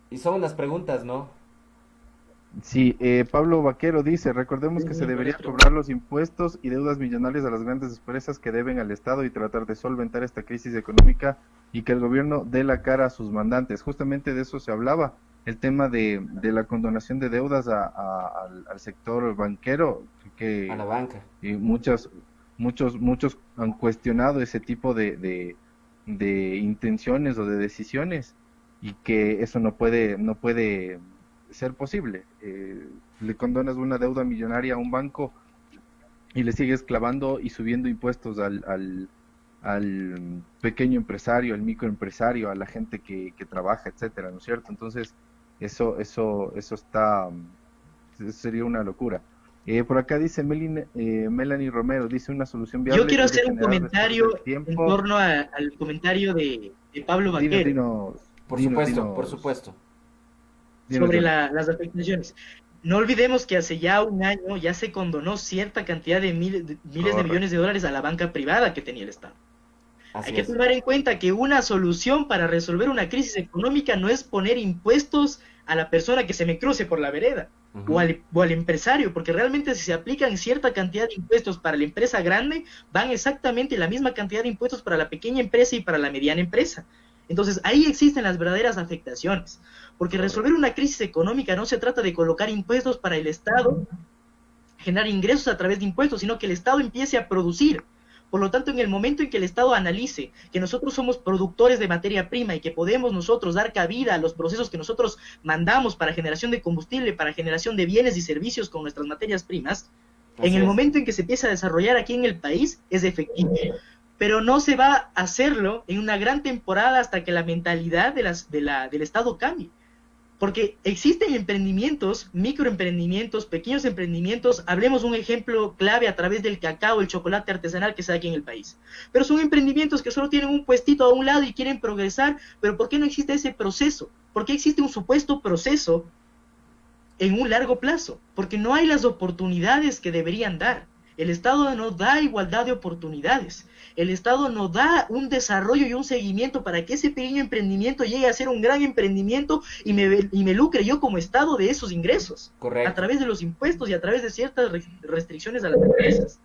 Y son unas preguntas, ¿no? Sí, Pablo Vaquero dice, recordemos que se debería cobrar los impuestos y deudas millonarias a las grandes empresas que deben al Estado y tratar de solventar esta crisis económica y que el gobierno dé la cara a sus mandantes. Justamente de eso se hablaba, el tema de la condonación de deudas al sector banquero, que a la banca. Y muchos han cuestionado ese tipo de intenciones o de decisiones y que eso no puede ser posible. Le condonas una deuda millonaria a un banco y le sigues clavando y subiendo impuestos al pequeño empresario, al microempresario, a la gente que trabaja, etcétera, ¿no es cierto? Entonces eso sería una locura. Por acá dice Melanie Romero, dice una solución viable. Yo quiero hacer un comentario en torno al comentario de Pablo Vaquero. Por supuesto. Sobre las afectaciones. No olvidemos que hace ya 1 año ya se condonó cierta cantidad de miles de millones de dólares a la banca privada que tenía el Estado. Hay que tomar en cuenta que una solución para resolver una crisis económica no es poner impuestos a la persona que se me cruce por la vereda, o al empresario, porque realmente si se aplican cierta cantidad de impuestos para la empresa grande, van exactamente la misma cantidad de impuestos para la pequeña empresa y para la mediana empresa. Entonces ahí existen las verdaderas afectaciones, porque resolver una crisis económica no se trata de colocar impuestos para el Estado, generar ingresos a través de impuestos, sino que el Estado empiece a producir. Por lo tanto, en el momento en que el Estado analice que nosotros somos productores de materia prima y que podemos nosotros dar cabida a los procesos que nosotros mandamos para generación de combustible, para generación de bienes y servicios con nuestras materias primas, en el momento en que se empieza a desarrollar aquí en el país, es efectivo. Pero no se va a hacerlo en una gran temporada hasta que la mentalidad del Estado cambie. Porque existen emprendimientos, microemprendimientos, pequeños emprendimientos, hablemos un ejemplo clave a través del cacao, el chocolate artesanal que se da aquí en el país. Pero son emprendimientos que solo tienen un puestito a un lado y quieren progresar, pero ¿por qué no existe ese proceso? ¿Por qué existe un supuesto proceso en un largo plazo? Porque no hay las oportunidades que deberían dar. El Estado no da igualdad de oportunidades. El Estado no da un desarrollo y un seguimiento para que ese pequeño emprendimiento llegue a ser un gran emprendimiento y me lucre yo como Estado de esos ingresos. Correcto. A través de los impuestos y a través de ciertas restricciones a las empresas.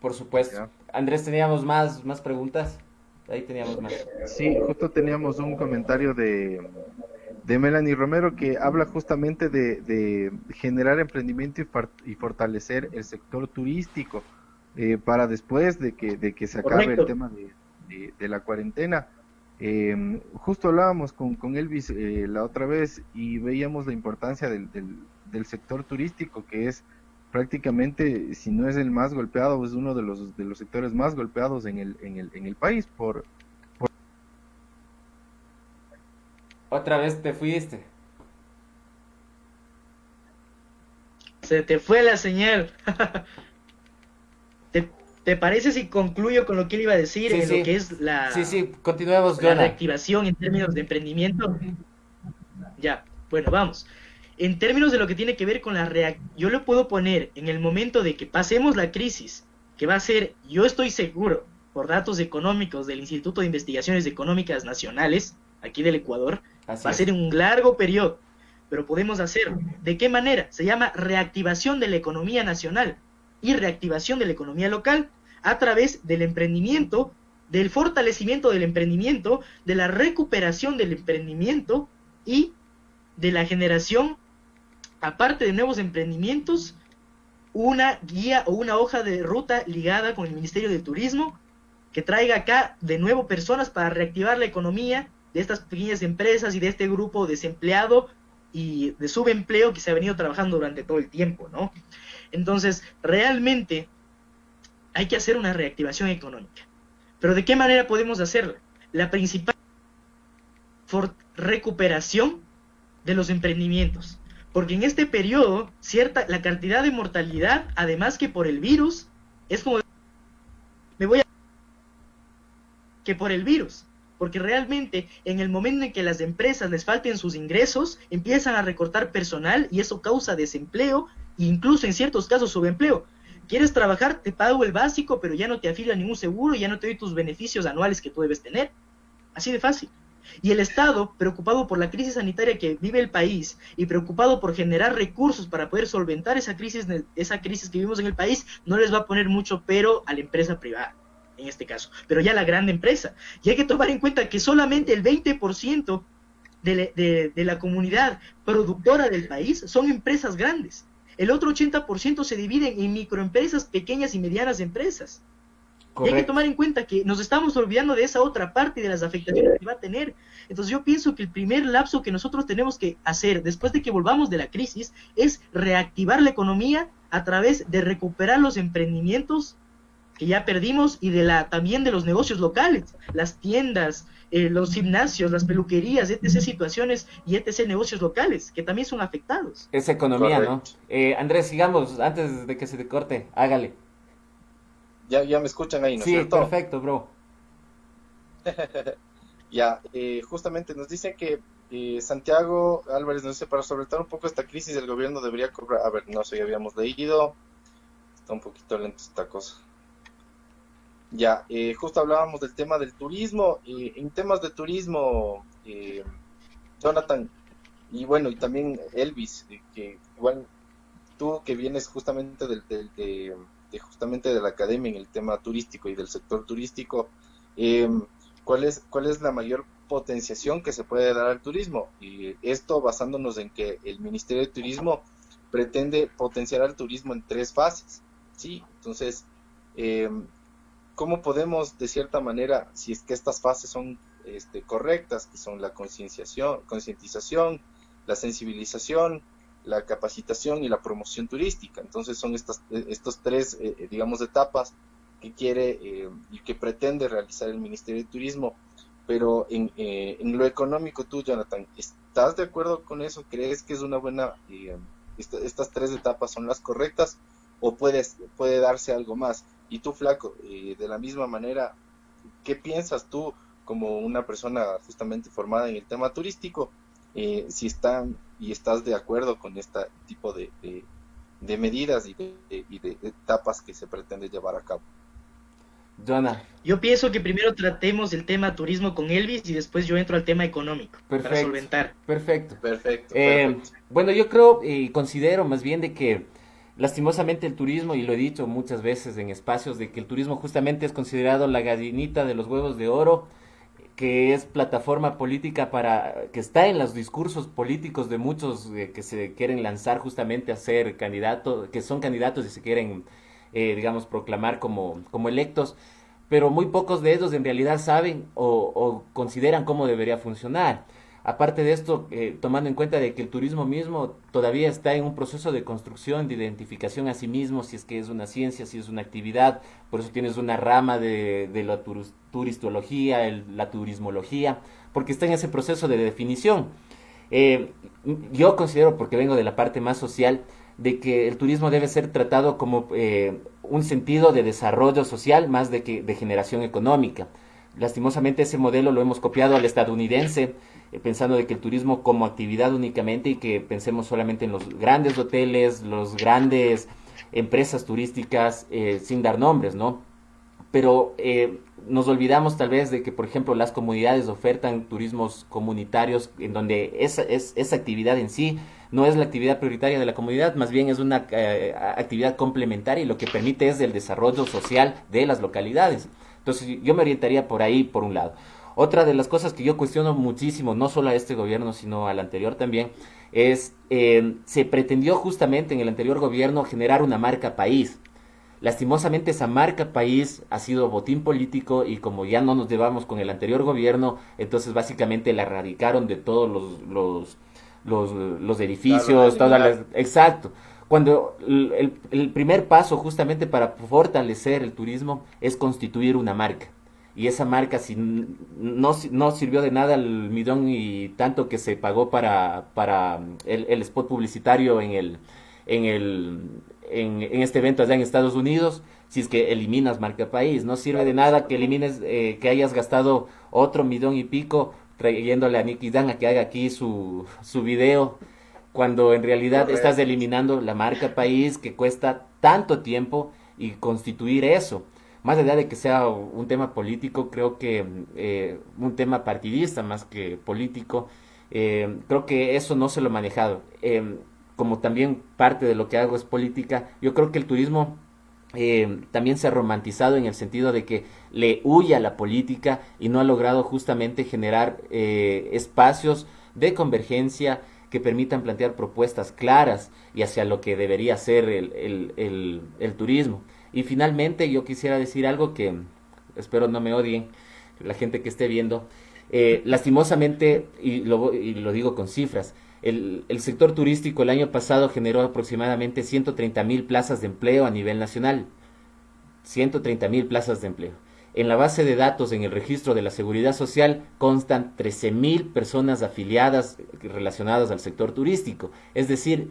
Por supuesto. Andrés, ¿teníamos más preguntas? Ahí teníamos más. Sí, justo teníamos un comentario de Melanie Romero que habla justamente de generar emprendimiento y fortalecer el sector turístico para después de que se acabe el tema de la cuarentena, Justo hablábamos con Elvis la otra vez y veíamos la importancia del sector turístico, que es prácticamente, si no es el más golpeado, es uno de los sectores más golpeados en el país Otra vez te fuiste. Se te fue la señal. ¿Te parece si concluyo con lo que él iba a decir Sí, en sí. lo que es Sí, continuemos, la Jonah. reactivación en términos de emprendimiento? Ya, bueno, vamos. En términos de lo que tiene que ver con yo lo puedo poner en el momento de que pasemos la crisis, que va a ser, yo estoy seguro, por datos económicos del Instituto de Investigaciones Económicas Nacionales, aquí del Ecuador, Así va a es. ser un largo periodo, pero podemos hacerlo. ¿De qué manera? Se llama reactivación de la economía nacional y reactivación de la economía local a través del emprendimiento, del fortalecimiento del emprendimiento, de la recuperación del emprendimiento y de la generación, aparte de nuevos emprendimientos, una guía o una hoja de ruta ligada con el Ministerio de Turismo que traiga acá de nuevo personas para reactivar la economía de estas pequeñas empresas y de este grupo desempleado y de subempleo que se ha venido trabajando durante todo el tiempo, ¿no? Entonces, realmente hay que hacer una reactivación económica. ¿Pero de qué manera podemos hacerla? La principal recuperación de los emprendimientos. Porque en este periodo, la cantidad de mortalidad, además que por el virus, es como que por el virus. Porque realmente en el momento en que las empresas les falten sus ingresos, empiezan a recortar personal y eso causa desempleo e incluso en ciertos casos subempleo. ¿Quieres trabajar? Te pago el básico, pero ya no te afilia a ningún seguro y ya no te doy tus beneficios anuales que tú debes tener. Así de fácil. Y el Estado, preocupado por la crisis sanitaria que vive el país y preocupado por generar recursos para poder solventar esa crisis que vivimos en el país, no les va a poner mucho pero a la empresa privada, en este caso, pero ya la gran empresa. Y hay que tomar en cuenta que solamente el 20% de la comunidad productora del país son empresas grandes. El otro 80% se dividen en microempresas, pequeñas y medianas empresas. Correcto. Y hay que tomar en cuenta que nos estamos olvidando de esa otra parte y de las afectaciones que va a tener. Entonces yo pienso que el primer lapso que nosotros tenemos que hacer después de que volvamos de la crisis es reactivar la economía a través de recuperar los emprendimientos que ya perdimos y también de los negocios locales, las tiendas, los gimnasios, las peluquerías, etc. situaciones y etc. negocios locales, que también son afectados. Esa economía, correcto. ¿No? Andrés, sigamos, antes de que se te corte, hágale. Ya me escuchan ahí, ¿no es cierto? Sí, perfecto, bro. Ya, justamente nos dicen que Santiago Álvarez nos dice, para solventar un poco esta crisis el gobierno debería cobrar, a ver, no sé, ya habíamos leído, está un poquito lento esta cosa. Ya, justo hablábamos del tema del turismo, en temas de turismo, Jonathan, y bueno, y también Elvis, que igual tú que vienes justamente justamente de la academia en el tema turístico y del sector turístico, ¿cuál es la mayor potenciación que se puede dar al turismo? Y esto basándonos en que el Ministerio de Turismo pretende potenciar al turismo en 3 fases, ¿sí? Entonces, ¿cómo podemos, de cierta manera, si es que estas fases son correctas, que son la concientización, la sensibilización, la capacitación y la promoción turística? Entonces son estos 3, digamos, etapas que quiere y que pretende realizar el Ministerio de Turismo. Pero en lo económico, tú, Jonathan, ¿estás de acuerdo con eso? ¿Crees que es una buena, estas 3 etapas son las correctas o puede darse algo más? Y tú, Flaco, de la misma manera, ¿qué piensas tú como una persona justamente formada en el tema turístico? Si estás de acuerdo con este tipo de medidas y de etapas que se pretende llevar a cabo. Jonah. Yo pienso que primero tratemos el tema turismo con Elvis y después yo entro al tema económico. Perfecto, para solventar. Perfecto. Perfecto. Bueno, yo creo y considero más bien de que lastimosamente el turismo, y lo he dicho muchas veces en espacios, de que el turismo justamente es considerado la gallinita de los huevos de oro, que es plataforma política que está en los discursos políticos de muchos que se quieren lanzar justamente a ser candidatos, que son candidatos y se quieren, digamos, proclamar como electos, pero muy pocos de ellos en realidad saben o consideran cómo debería funcionar. Aparte de esto, tomando en cuenta de que el turismo mismo todavía está en un proceso de construcción, de identificación a sí mismo, si es que es una ciencia, si es una actividad, por eso tienes una rama de la turistología, la turismología, porque está en ese proceso de definición. Yo considero, porque vengo de la parte más social, de que el turismo debe ser tratado como un sentido de desarrollo social más de generación económica. Lastimosamente ese modelo lo hemos copiado al estadounidense, pensando de que el turismo como actividad únicamente y que pensemos solamente en los grandes hoteles, los grandes empresas turísticas, sin dar nombres, ¿no? Pero nos olvidamos tal vez de que, por ejemplo, las comunidades ofertan turismos comunitarios en donde esa actividad en sí no es la actividad prioritaria de la comunidad, más bien es una actividad complementaria y lo que permite es el desarrollo social de las localidades. Entonces yo me orientaría por ahí, por un lado. Otra de las cosas que yo cuestiono muchísimo, no solo a este gobierno, sino al anterior también, es se pretendió justamente en el anterior gobierno generar una marca país. Lastimosamente esa marca país ha sido botín político y como ya no nos llevamos con el anterior gobierno, entonces básicamente la erradicaron de todos los edificios, exacto. Cuando el primer paso justamente para fortalecer el turismo es constituir una marca. Y esa marca si no sirvió de nada el millón y tanto que se pagó para el spot publicitario en este evento allá en Estados Unidos, si es que eliminas marca país. No sirve de nada que elimines, que hayas gastado otro millón y pico trayéndole a Nicky Dan a que haga aquí su video, cuando en realidad estás eliminando la marca país que cuesta tanto tiempo y constituir eso. Más allá de que sea un tema político, creo que un tema partidista más que político, creo que eso no se lo ha manejado. Como también parte de lo que hago es política, yo creo que el turismo también se ha romantizado en el sentido de que le huye a la política y no ha logrado justamente generar espacios de convergencia que permitan plantear propuestas claras y hacia lo que debería ser el turismo. Y finalmente yo quisiera decir algo que espero no me odien la gente que esté viendo. Lastimosamente, y lo digo con cifras, el sector turístico el año pasado generó aproximadamente 130,000 plazas de empleo a nivel nacional. 130,000 plazas de empleo. En la base de datos, en el registro de la Seguridad Social, constan 13,000 personas afiliadas relacionadas al sector turístico. Es decir,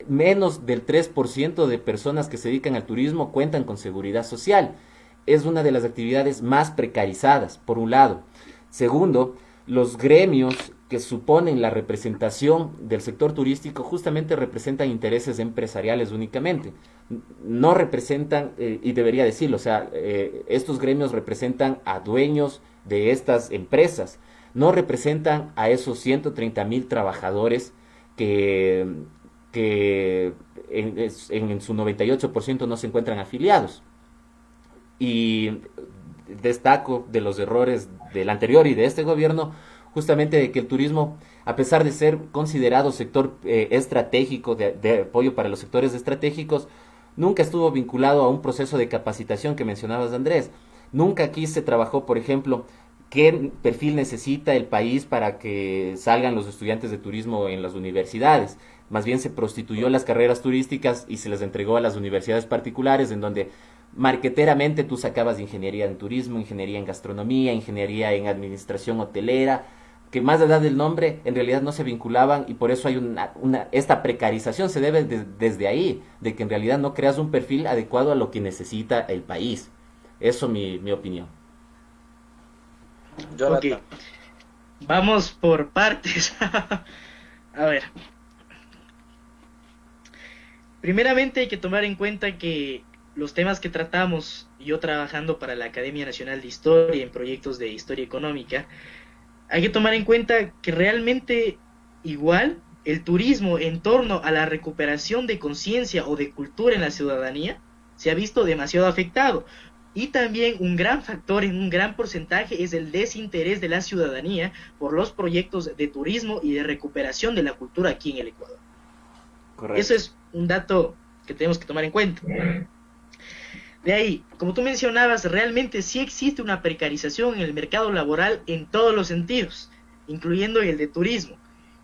menos del 3% de personas que se dedican al turismo cuentan con seguridad social. Es una de las actividades más precarizadas, por un lado. Segundo, los gremios que suponen la representación del sector turístico justamente representan intereses empresariales únicamente. No representan, y debería decirlo, o sea, estos gremios representan a dueños de estas empresas, no representan a esos 130,000 trabajadores que en su 98% no se encuentran afiliados. Y destaco de los errores del anterior y de este gobierno, justamente de que el turismo, a pesar de ser considerado sector estratégico, de apoyo para los sectores estratégicos, nunca estuvo vinculado a un proceso de capacitación que mencionabas, Andrés. Nunca aquí se trabajó, por ejemplo, qué perfil necesita el país para que salgan los estudiantes de turismo en las universidades. Más bien se prostituyó las carreras turísticas y se les entregó a las universidades particulares, en donde marqueteramente tú sacabas ingeniería en turismo, ingeniería en gastronomía, ingeniería en administración hotelera, que más allá del nombre en realidad no se vinculaban, y por eso hay esta precarización se debe desde ahí, de que en realidad no creas un perfil adecuado a lo que necesita el país. Eso mi opinión. Okay. Vamos por partes. A ver. Primeramente hay que tomar en cuenta que los temas que tratamos, yo trabajando para la Academia Nacional de Historia en proyectos de historia económica, hay que tomar en cuenta que realmente igual el turismo en torno a la recuperación de conciencia o de cultura en la ciudadanía se ha visto demasiado afectado. Y también un gran factor, en un gran porcentaje, es el desinterés de la ciudadanía por los proyectos de turismo y de recuperación de la cultura aquí en el Ecuador. Correcto. Eso es un dato que tenemos que tomar en cuenta. De ahí, como tú mencionabas, realmente sí existe una precarización en el mercado laboral en todos los sentidos, incluyendo el de turismo.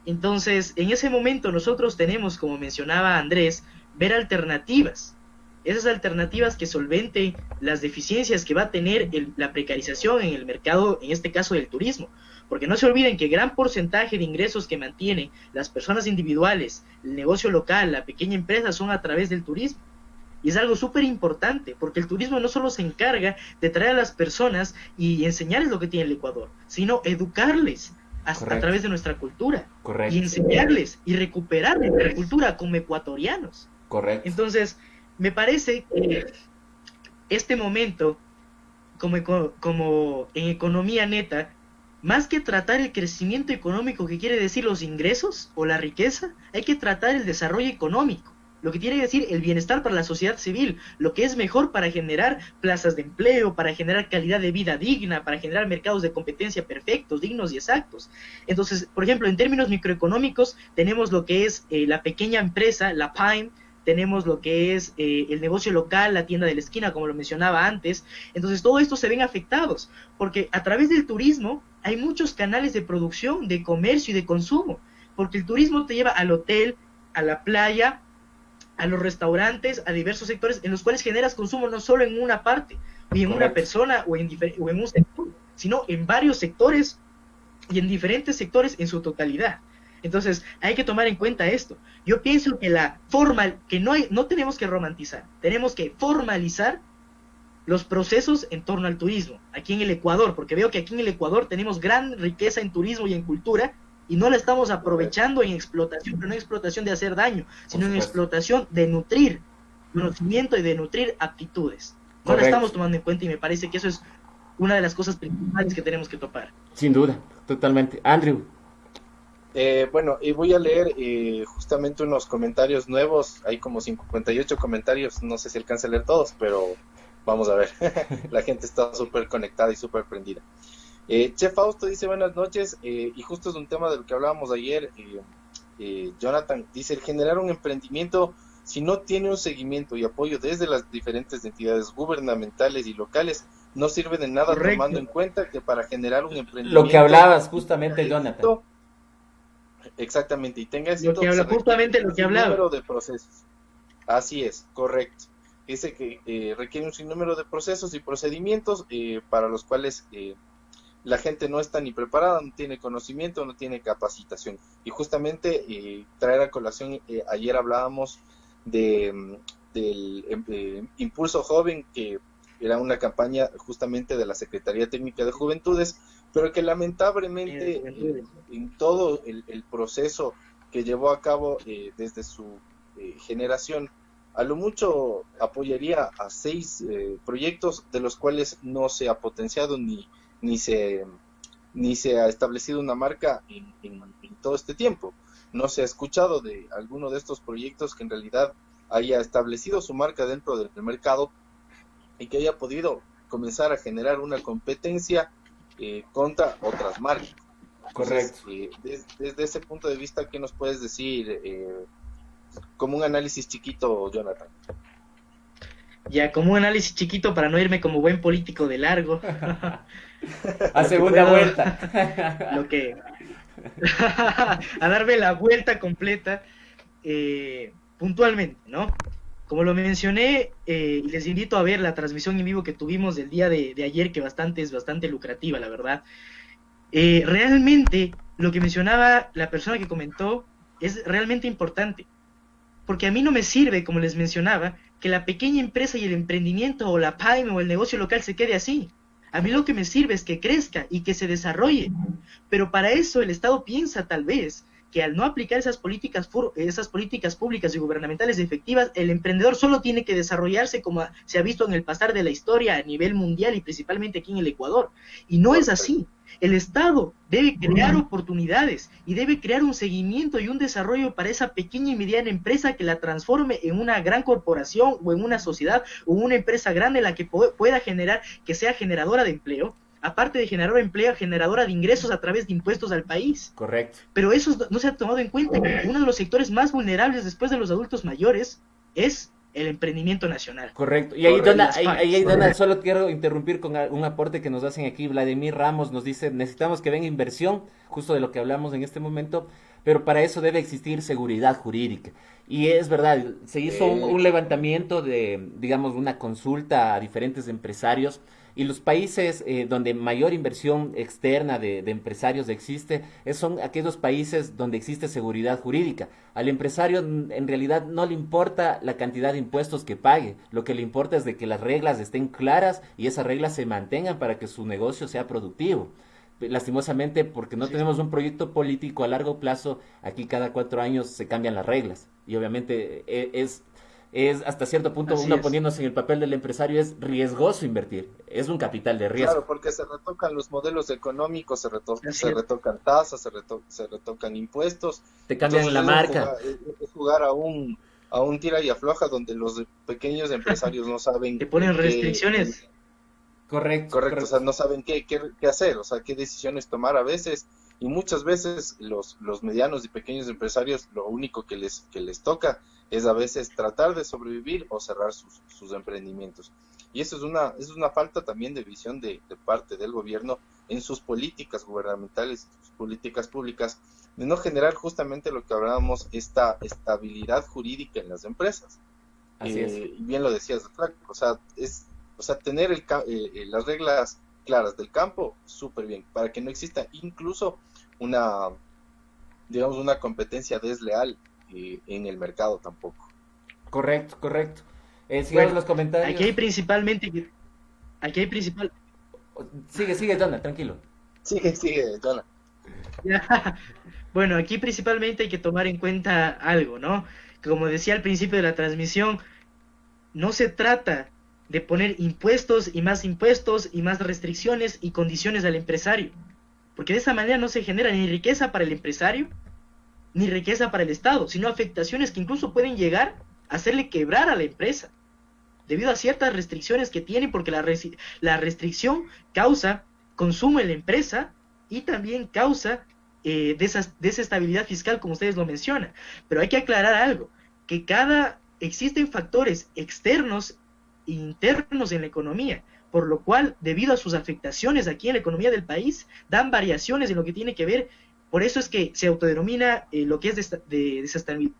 Entonces, en ese momento nosotros tenemos, como mencionaba Andrés, ver alternativas. Esas alternativas que solventen las deficiencias que va a tener la precarización en el mercado, en este caso del turismo. Porque no se olviden que gran porcentaje de ingresos que mantienen las personas individuales, el negocio local, la pequeña empresa, son a través del turismo. Y es algo súper importante, porque el turismo no solo se encarga de traer a las personas y enseñarles lo que tiene el Ecuador, sino educarles a través de nuestra cultura. Correcto. Y enseñarles y recuperar nuestra cultura como ecuatorianos. Correcto. Entonces, me parece que este momento, como en economía neta, más que tratar el crecimiento económico, que quiere decir los ingresos o la riqueza, hay que tratar el desarrollo económico, lo que quiere decir el bienestar para la sociedad civil, lo que es mejor para generar plazas de empleo, para generar calidad de vida digna, para generar mercados de competencia perfectos, dignos y exactos. Entonces, por ejemplo, en términos microeconómicos, tenemos lo que es la pequeña empresa, la PYME, tenemos lo que es el negocio local, la tienda de la esquina, como lo mencionaba antes. Entonces, todo esto se ven afectados, porque a través del turismo hay muchos canales de producción, de comercio y de consumo, porque el turismo te lleva al hotel, a la playa, a los restaurantes, a diversos sectores en los cuales generas consumo no solo en una parte, ni en una persona o en un sector, sino en varios sectores y en diferentes sectores en su totalidad. Entonces, hay que tomar en cuenta esto. Yo pienso que no tenemos que romantizar, tenemos que formalizar los procesos en torno al turismo, aquí en el Ecuador, porque veo que aquí en el Ecuador tenemos gran riqueza en turismo y en cultura, y no la estamos aprovechando en explotación, pero no explotación de hacer daño, sino en explotación de nutrir conocimiento y de nutrir aptitudes. No la estamos tomando en cuenta, y me parece que eso es una de las cosas principales que tenemos que topar. Sin duda, totalmente. Andrew. Bueno, y voy a leer justamente unos comentarios nuevos. Hay como 58 comentarios, no sé si alcanza a leer todos, pero vamos a ver. La gente está súper conectada y súper prendida. Chef Fausto dice buenas noches, y justo es un tema de lo que hablábamos ayer. Jonathan dice, el generar un emprendimiento, si no tiene un seguimiento y apoyo desde las diferentes entidades gubernamentales y locales, no sirve de nada. Correcto. Tomando en cuenta que para generar un emprendimiento... Lo que hablabas justamente, Jonathan. Exactamente, y tenga éxito, justamente lo que hablaba. Número de procesos. Así es, correcto. Dice que requiere un sinnúmero de procesos y procedimientos para los cuales la gente no está ni preparada, no tiene conocimiento, no tiene capacitación. Y justamente traer a colación, ayer hablábamos del Impulso Joven, que era una campaña justamente de la Secretaría Técnica de Juventudes, pero que lamentablemente en todo el proceso que llevó a cabo desde su generación, a lo mucho apoyaría a 6 proyectos, de los cuales no se ha potenciado ni se ha establecido una marca en todo este tiempo. No se ha escuchado de alguno de estos proyectos que en realidad haya establecido su marca dentro del mercado y que haya podido comenzar a generar una competencia contra otras marcas. Correcto. Entonces, desde ese punto de vista, ¿qué nos puedes decir? Como un análisis chiquito, Jonathan. Ya, como un análisis chiquito para no irme como buen político de largo. A segunda vuelta. A darme la vuelta completa, puntualmente, ¿no? Como lo mencioné, y les invito a ver la transmisión en vivo que tuvimos del día de ayer, que es bastante lucrativa, la verdad. Realmente, lo que mencionaba la persona que comentó es realmente importante. Porque a mí no me sirve, como les mencionaba, que la pequeña empresa y el emprendimiento o la PYME o el negocio local se quede así. A mí lo que me sirve es que crezca y que se desarrolle. Pero para eso el Estado piensa tal vez que al no aplicar esas políticas públicas y gubernamentales efectivas, el emprendedor solo tiene que desarrollarse como se ha visto en el pasar de la historia a nivel mundial y principalmente aquí en el Ecuador. Y no es así. El Estado debe crear oportunidades y debe crear un seguimiento y un desarrollo para esa pequeña y mediana empresa que la transforme en una gran corporación o en una sociedad o una empresa grande en la que pueda generar, que sea generadora de empleo, aparte de generar empleo, generadora de ingresos a través de impuestos al país. Correcto. Pero eso no se ha tomado en cuenta. Uno de los sectores más vulnerables después de los adultos mayores es el emprendimiento nacional. Correcto. Y ahí, Dona, solo quiero interrumpir con un aporte que nos hacen aquí. Vladimir Ramos nos dice, necesitamos que venga inversión, justo de lo que hablamos en este momento, pero para eso debe existir seguridad jurídica. Y es verdad, se hizo un levantamiento de, digamos, una consulta a diferentes empresarios, y los países donde mayor inversión externa de empresarios existe son aquellos países donde existe seguridad jurídica. Al empresario en realidad no le importa la cantidad de impuestos que pague, lo que le importa es de que las reglas estén claras y esas reglas se mantengan para que su negocio sea productivo. Lastimosamente, porque no tenemos un proyecto político a largo plazo, aquí cada 4 años se cambian las reglas, y obviamente es hasta cierto punto, uno poniéndose en el papel del empresario, es riesgoso invertir, es un capital de riesgo. Claro, porque se retocan los modelos económicos, se retocan tasas, se retocan impuestos. Te cambian la marca. Es jugar a un tira y afloja donde los pequeños empresarios no saben... Te ponen restricciones. Correcto, o sea, no saben qué hacer, o sea, qué decisiones tomar a veces, y muchas veces los medianos y pequeños empresarios lo único que les toca es a veces tratar de sobrevivir o cerrar sus emprendimientos. Y eso es una falta también de visión de parte del gobierno en sus políticas gubernamentales, sus políticas públicas, de no generar justamente lo que hablábamos, esta estabilidad jurídica en las empresas. Así es. Y bien lo decías, Frank, o sea, tener las reglas claras del campo, súper bien, para que no exista incluso una competencia desleal en el mercado tampoco. Correcto. Sigamos los comentarios. Aquí hay principal... Sigue, Dona, tranquilo. Sigue, Dona. Bueno, aquí principalmente hay que tomar en cuenta algo, ¿no? Como decía al principio de la transmisión, no se trata de poner impuestos y más restricciones y condiciones al empresario, porque de esa manera no se genera ni riqueza para el empresario ni riqueza para el Estado, sino afectaciones que incluso pueden llegar a hacerle quebrar a la empresa debido a ciertas restricciones que tiene, porque la restricción causa consumo en la empresa y también causa desestabilidad fiscal, como ustedes lo mencionan. Pero hay que aclarar algo, que existen factores externos e internos en la economía, por lo cual, debido a sus afectaciones aquí en la economía del país, dan variaciones en lo que tiene que ver. Por eso es que se autodenomina lo que es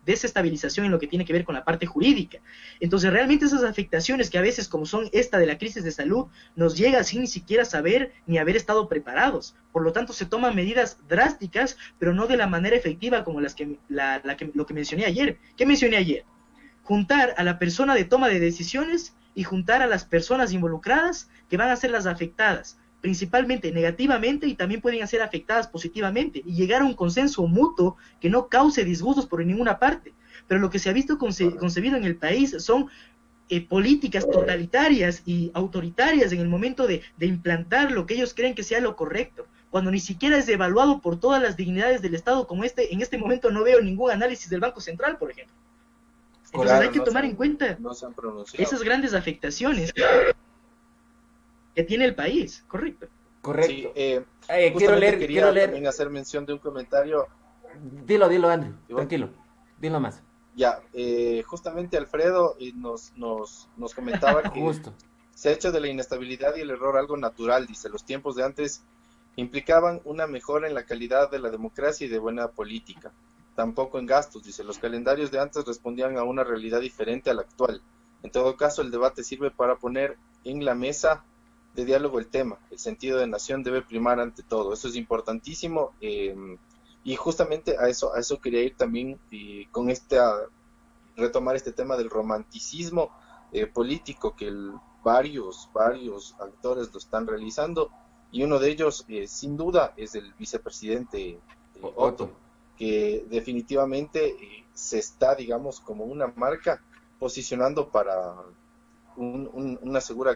desestabilización en lo que tiene que ver con la parte jurídica. Entonces, realmente esas afectaciones que a veces, como son esta de la crisis de salud, nos llega sin ni siquiera saber ni haber estado preparados. Por lo tanto, se toman medidas drásticas, pero no de la manera efectiva como lo que mencioné ayer. ¿Qué mencioné ayer? Juntar a la persona de toma de decisiones y juntar a las personas involucradas que van a ser las afectadas, principalmente negativamente, y también pueden ser afectadas positivamente, y llegar a un consenso mutuo que no cause disgustos por ninguna parte. Pero lo que se ha visto concebido en el país son políticas totalitarias y autoritarias en el momento de implantar lo que ellos creen que sea lo correcto, cuando ni siquiera es evaluado por todas las dignidades del Estado, como en este momento no veo ningún análisis del Banco Central, por ejemplo. Entonces hay que tomar en cuenta esas grandes afectaciones que tiene el país, correcto. Sí, quiero leer también hacer mención de un comentario. Dilo, Andrew, tranquilo, dilo más. Ya, justamente Alfredo nos comentaba que Justo. Se ha hecho de la inestabilidad y el error algo natural, dice. Los tiempos de antes implicaban una mejora en la calidad de la democracia y de buena política. Tampoco en gastos, dice. Los calendarios de antes respondían a una realidad diferente a la actual. En todo caso, el debate sirve para poner en la mesa de diálogo el tema. El sentido de nación debe primar ante todo. Eso es importantísimo. Y justamente a eso quería ir también, con retomar este tema del romanticismo político que varios actores lo están realizando, y uno de ellos sin duda es el vicepresidente Otto, que definitivamente se está, digamos, como una marca posicionando para una segura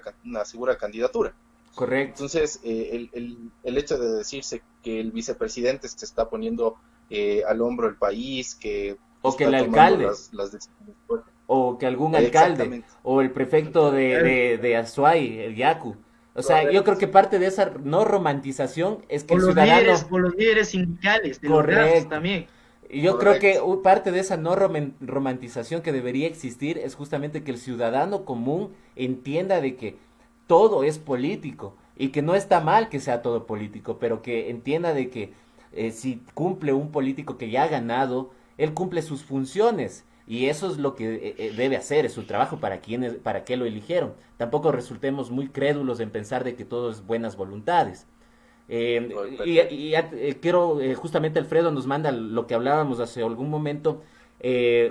candidatura. Correcto. Entonces, el hecho de decirse que el vicepresidente se está poniendo al hombro el país, o que el alcalde, las decisiones, o que algún alcalde, o el prefecto de Azuay, el Yacu. O sea, correcto. Yo creo que parte de esa no romantización es que el ciudadano... O los líderes sindicales, de correcto. Los también. Y yo creo que parte de esa no romantización que debería existir es justamente que el ciudadano común entienda de que todo es político y que no está mal que sea todo político, pero que entienda de que si cumple un político que ya ha ganado, él cumple sus funciones y eso es lo que debe hacer, es su trabajo para qué lo eligieron. Tampoco resultemos muy crédulos en pensar de que todo es buenas voluntades. Quiero, justamente Alfredo nos manda lo que hablábamos hace algún momento,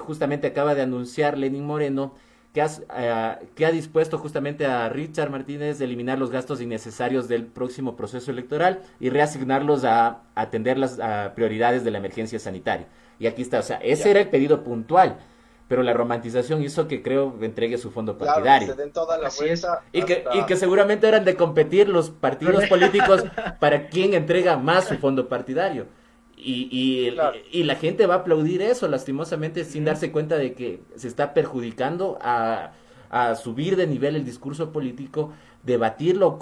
justamente acaba de anunciar Lenín Moreno que ha dispuesto justamente a Richard Martínez de eliminar los gastos innecesarios del próximo proceso electoral y reasignarlos a atender las prioridades de la emergencia sanitaria. Y aquí está, o sea, ese era el pedido puntual, pero la romantización hizo que creo entregue su fondo partidario. Claro, se den toda la vuelta y que seguramente eran de competir los partidos políticos para quién entrega más su fondo partidario. Claro. Y la gente va a aplaudir eso, lastimosamente, sin darse cuenta de que se está perjudicando a subir de nivel el discurso político, debatirlo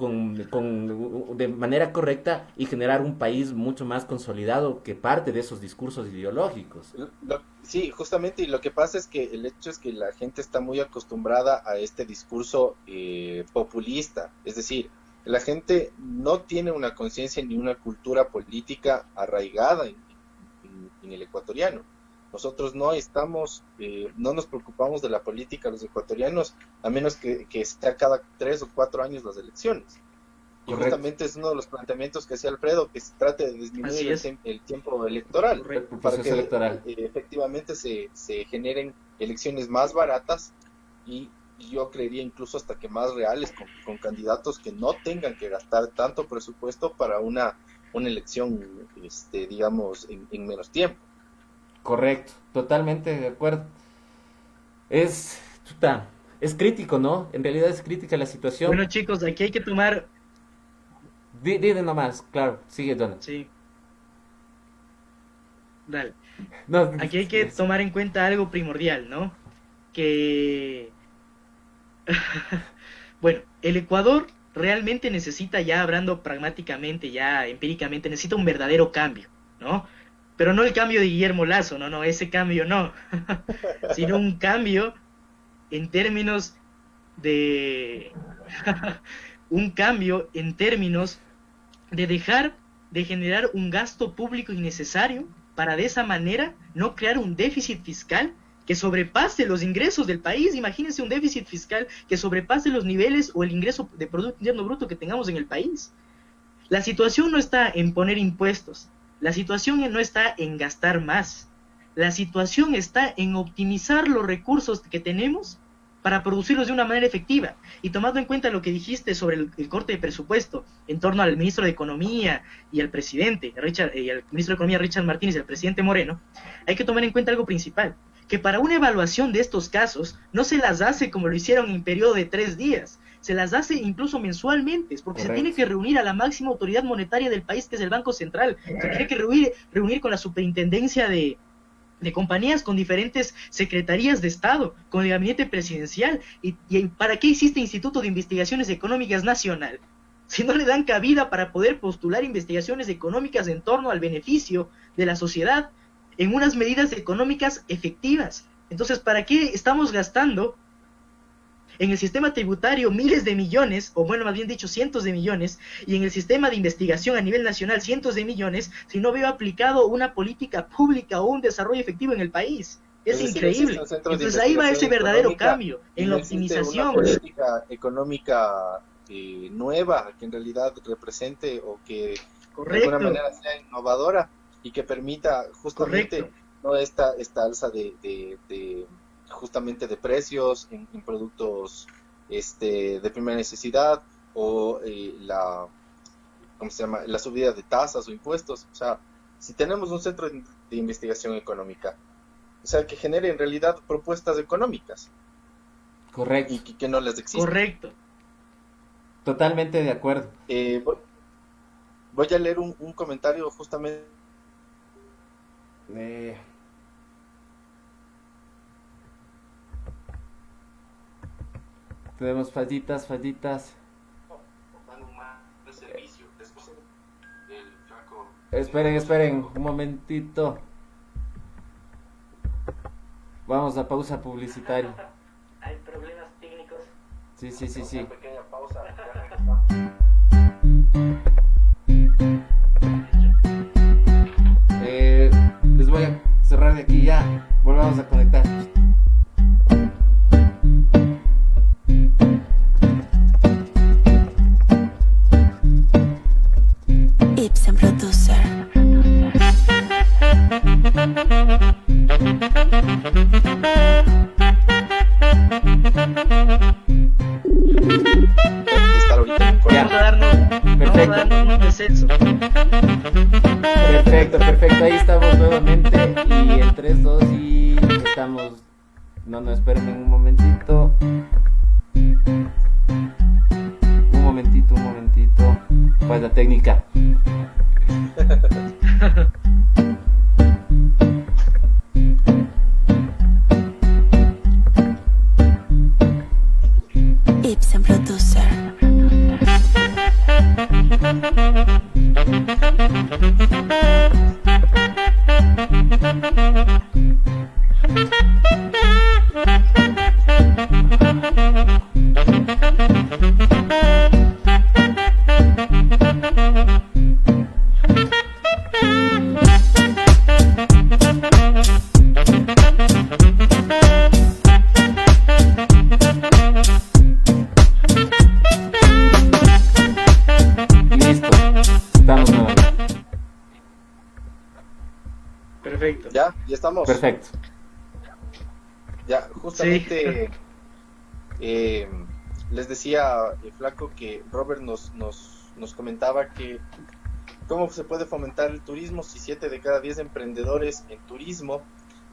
de manera correcta y generar un país mucho más consolidado que parte de esos discursos ideológicos. Sí, justamente, y lo que pasa es que el hecho es que la gente está muy acostumbrada a este discurso populista, es decir, la gente no tiene una conciencia ni una cultura política arraigada en el ecuatoriano. Nosotros no nos preocupamos de la política los ecuatorianos, a menos que sea cada 3 o 4 años las elecciones. Y correcto. Justamente es uno de los planteamientos que hacía Alfredo, que se trate de disminuir el tiempo electoral, correcto, para que efectivamente se generen elecciones más baratas y yo creería incluso hasta que más reales, con candidatos que no tengan que gastar tanto presupuesto para una elección, digamos, en menos tiempo. Correcto, totalmente de acuerdo. Es crítico, ¿no? En realidad es crítica la situación. Bueno, chicos, aquí hay que tomar... Dile nomás, claro, sigue, Dona. Sí. Dale. No, aquí hay que tomar en cuenta algo primordial, ¿no? Que... Bueno, el Ecuador realmente necesita, ya hablando pragmáticamente, ya empíricamente, necesita un verdadero cambio, ¿no? Pero no el cambio de Guillermo Lasso, no, ese cambio no, sino un cambio en términos de... un cambio en términos de dejar de generar un gasto público innecesario para de esa manera no crear un déficit fiscal que sobrepase los ingresos del país. Imagínense un déficit fiscal que sobrepase los niveles o el ingreso de Producto Interno Bruto que tengamos en el país. La situación no está en poner impuestos, la situación no está en gastar más, la situación está en optimizar los recursos que tenemos para producirlos de una manera efectiva. Y tomando en cuenta lo que dijiste sobre el corte de presupuesto en torno al ministro de Economía y al presidente, y al ministro de Economía Richard Martínez y al presidente Moreno, hay que tomar en cuenta algo principal, que para una evaluación de estos casos no se las hace como lo hicieron en periodo de 3 días, se las hace incluso mensualmente, porque correcto, se tiene que reunir a la máxima autoridad monetaria del país, que es el Banco Central, se tiene que reunir con la superintendencia de compañías, con diferentes secretarías de Estado, con el gabinete presidencial. ¿Y para qué existe Instituto de Investigaciones Económicas Nacional? Si no le dan cabida para poder postular investigaciones económicas en torno al beneficio de la sociedad en unas medidas económicas efectivas. Entonces, ¿para qué estamos gastando en el sistema tributario miles de millones, o bueno, más bien dicho, cientos de millones, y en el sistema de investigación a nivel nacional cientos de millones, si no veo aplicado una política pública o un desarrollo efectivo en el país? Es increíble. Entonces ahí va ese verdadero cambio en la optimización. Una política económica nueva que en realidad represente o que correcto, de alguna manera sea innovadora y que permita justamente correcto, no esta alza de justamente de precios en productos de primera necesidad o la subida de tasas o impuestos. O sea, si tenemos un centro de investigación económica, o sea, que genere en realidad propuestas económicas. Correcto. Y que no les exista. Correcto. Totalmente de acuerdo. Voy a leer un comentario justamente. Tenemos fallitas. Esperen, un momentito. Vamos a pausa publicitaria. Hay problemas técnicos. Sí. Una pequeña pausa. Les voy a cerrar de aquí ya. Volvamos a conectar. Ibsen Producer. Vamos a darnos un descenso. Perfecto. Ahí estamos nuevamente. Y en 3, 2 y estamos. No, espérenme un momentito. Pues la técnica. Ibsen Producer. Listo. Estamos nuevamente. Perfecto. Ya estamos. Perfecto. Ya, justamente les decía, Flaco, que Robert nos comentaba que cómo se puede fomentar el turismo si 7 de cada 10 emprendedores en turismo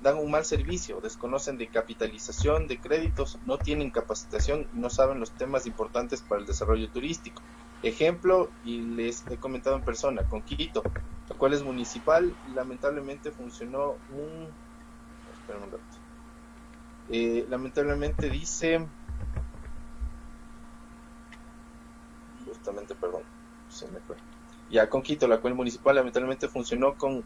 dan un mal servicio, desconocen de capitalización, de créditos, no tienen capacitación y no saben los temas importantes para el desarrollo turístico. Ejemplo, y les he comentado en persona, con Quito, la cual es municipal, lamentablemente funcionó espera un rato. Lamentablemente dice, perdón, se me fue. Ya, con Quito, la cual municipal lamentablemente funcionó con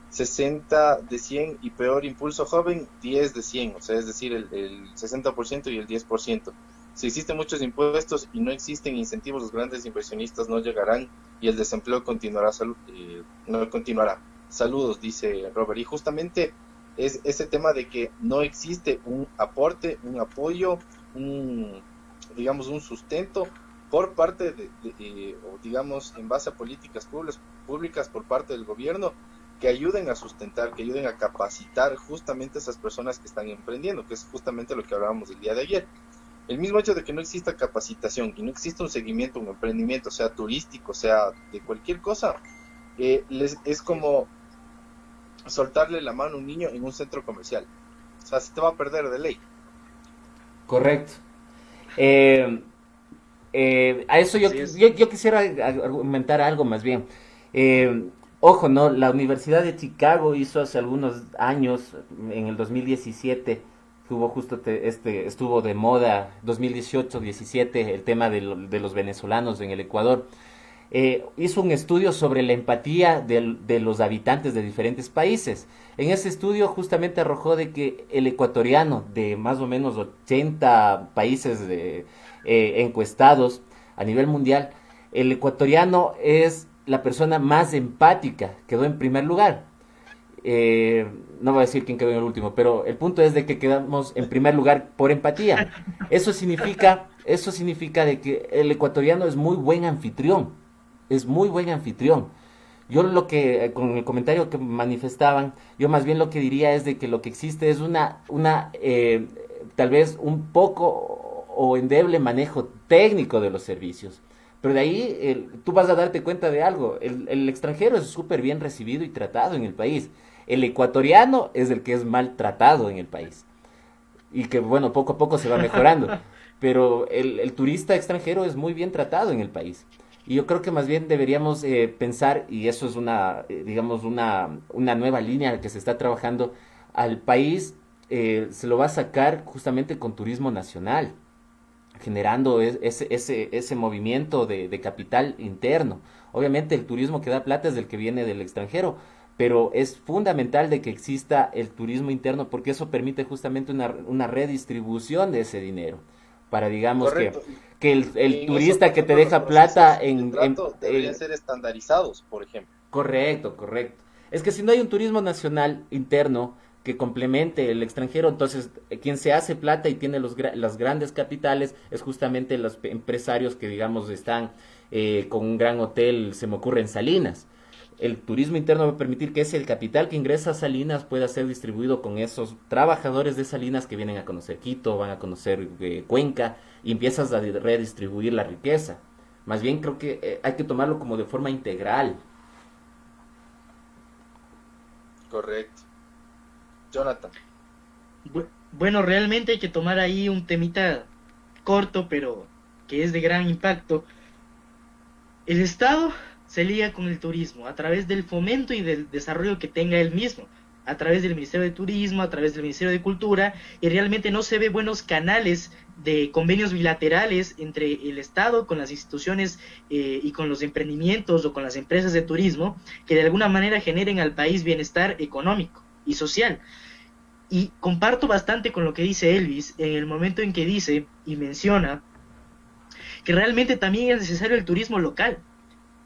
60 de 100 y peor impulso joven, 10 de 100, o sea, es decir, el 60% y el 10%. Si existen muchos impuestos y no existen incentivos, los grandes inversionistas no llegarán y el desempleo no continuará. Saludos, dice Robert. Y justamente es ese tema de que no existe un aporte, un apoyo, un sustento por parte o digamos en base a políticas públicas por parte del gobierno que ayuden a sustentar, que ayuden a capacitar justamente a esas personas que están emprendiendo, que es justamente lo que hablábamos el día de ayer. El mismo hecho de que no exista capacitación y no exista un seguimiento, un emprendimiento, sea turístico, sea de cualquier cosa, es como soltarle la mano a un niño en un centro comercial. O sea, se te va a perder de ley. Correcto. A eso yo quisiera argumentar algo más bien. Ojo, ¿no? La Universidad de Chicago hizo hace algunos años, en el 2017, que hubo justo estuvo de moda, 2018-17, el tema de los venezolanos en el Ecuador. Hizo un estudio sobre la empatía de los habitantes de diferentes países. En ese estudio justamente arrojó de que el ecuatoriano, de más o menos 80 países encuestados a nivel mundial, el ecuatoriano es la persona más empática, quedó en primer lugar. No voy a decir quién quedó en el último, pero el punto es de que quedamos en primer lugar por empatía. Eso significa de que el ecuatoriano es muy buen anfitrión. Es muy buen anfitrión. Yo con el comentario que manifestaban, yo más bien lo que diría es de que lo que existe es tal vez un poco o endeble manejo técnico de los servicios. Pero de ahí tú vas a darte cuenta de algo. El extranjero es súper bien recibido y tratado en el país. El ecuatoriano es el que es maltratado en el país. Y que, bueno, poco a poco se va mejorando. Pero el turista extranjero es muy bien tratado en el país. Y yo creo que más bien deberíamos pensar, y eso es una nueva línea que se está trabajando, al país se lo va a sacar justamente con turismo nacional, generando ese movimiento de capital interno. Obviamente el turismo que da plata es el que viene del extranjero, pero es fundamental de que exista el turismo interno porque eso permite justamente una redistribución de ese dinero para, digamos, que el turista que te deja plata deberían ser estandarizados, por ejemplo. Correcto. Es que si no hay un turismo nacional interno que complemente el extranjero, entonces quien se hace plata y tiene las grandes capitales es justamente los empresarios que, digamos, están con un gran hotel, se me ocurre en Salinas. El turismo interno va a permitir que el capital que ingresa a Salinas pueda ser distribuido con esos trabajadores de Salinas que vienen a conocer Quito, van a conocer Cuenca, y empiezas a redistribuir la riqueza. Más bien creo que hay que tomarlo como de forma integral. Correcto. Jonathan. Bueno, realmente hay que tomar ahí un temita corto, pero que es de gran impacto. El Estado se liga con el turismo a través del fomento y del desarrollo que tenga él mismo, a través del Ministerio de Turismo, a través del Ministerio de Cultura, y realmente no se ve buenos canales de convenios bilaterales entre el Estado con las instituciones y con los emprendimientos o con las empresas de turismo que de alguna manera generen al país bienestar económico y social. Y comparto bastante con lo que dice Elvis en el momento en que dice y menciona que realmente también es necesario el turismo local,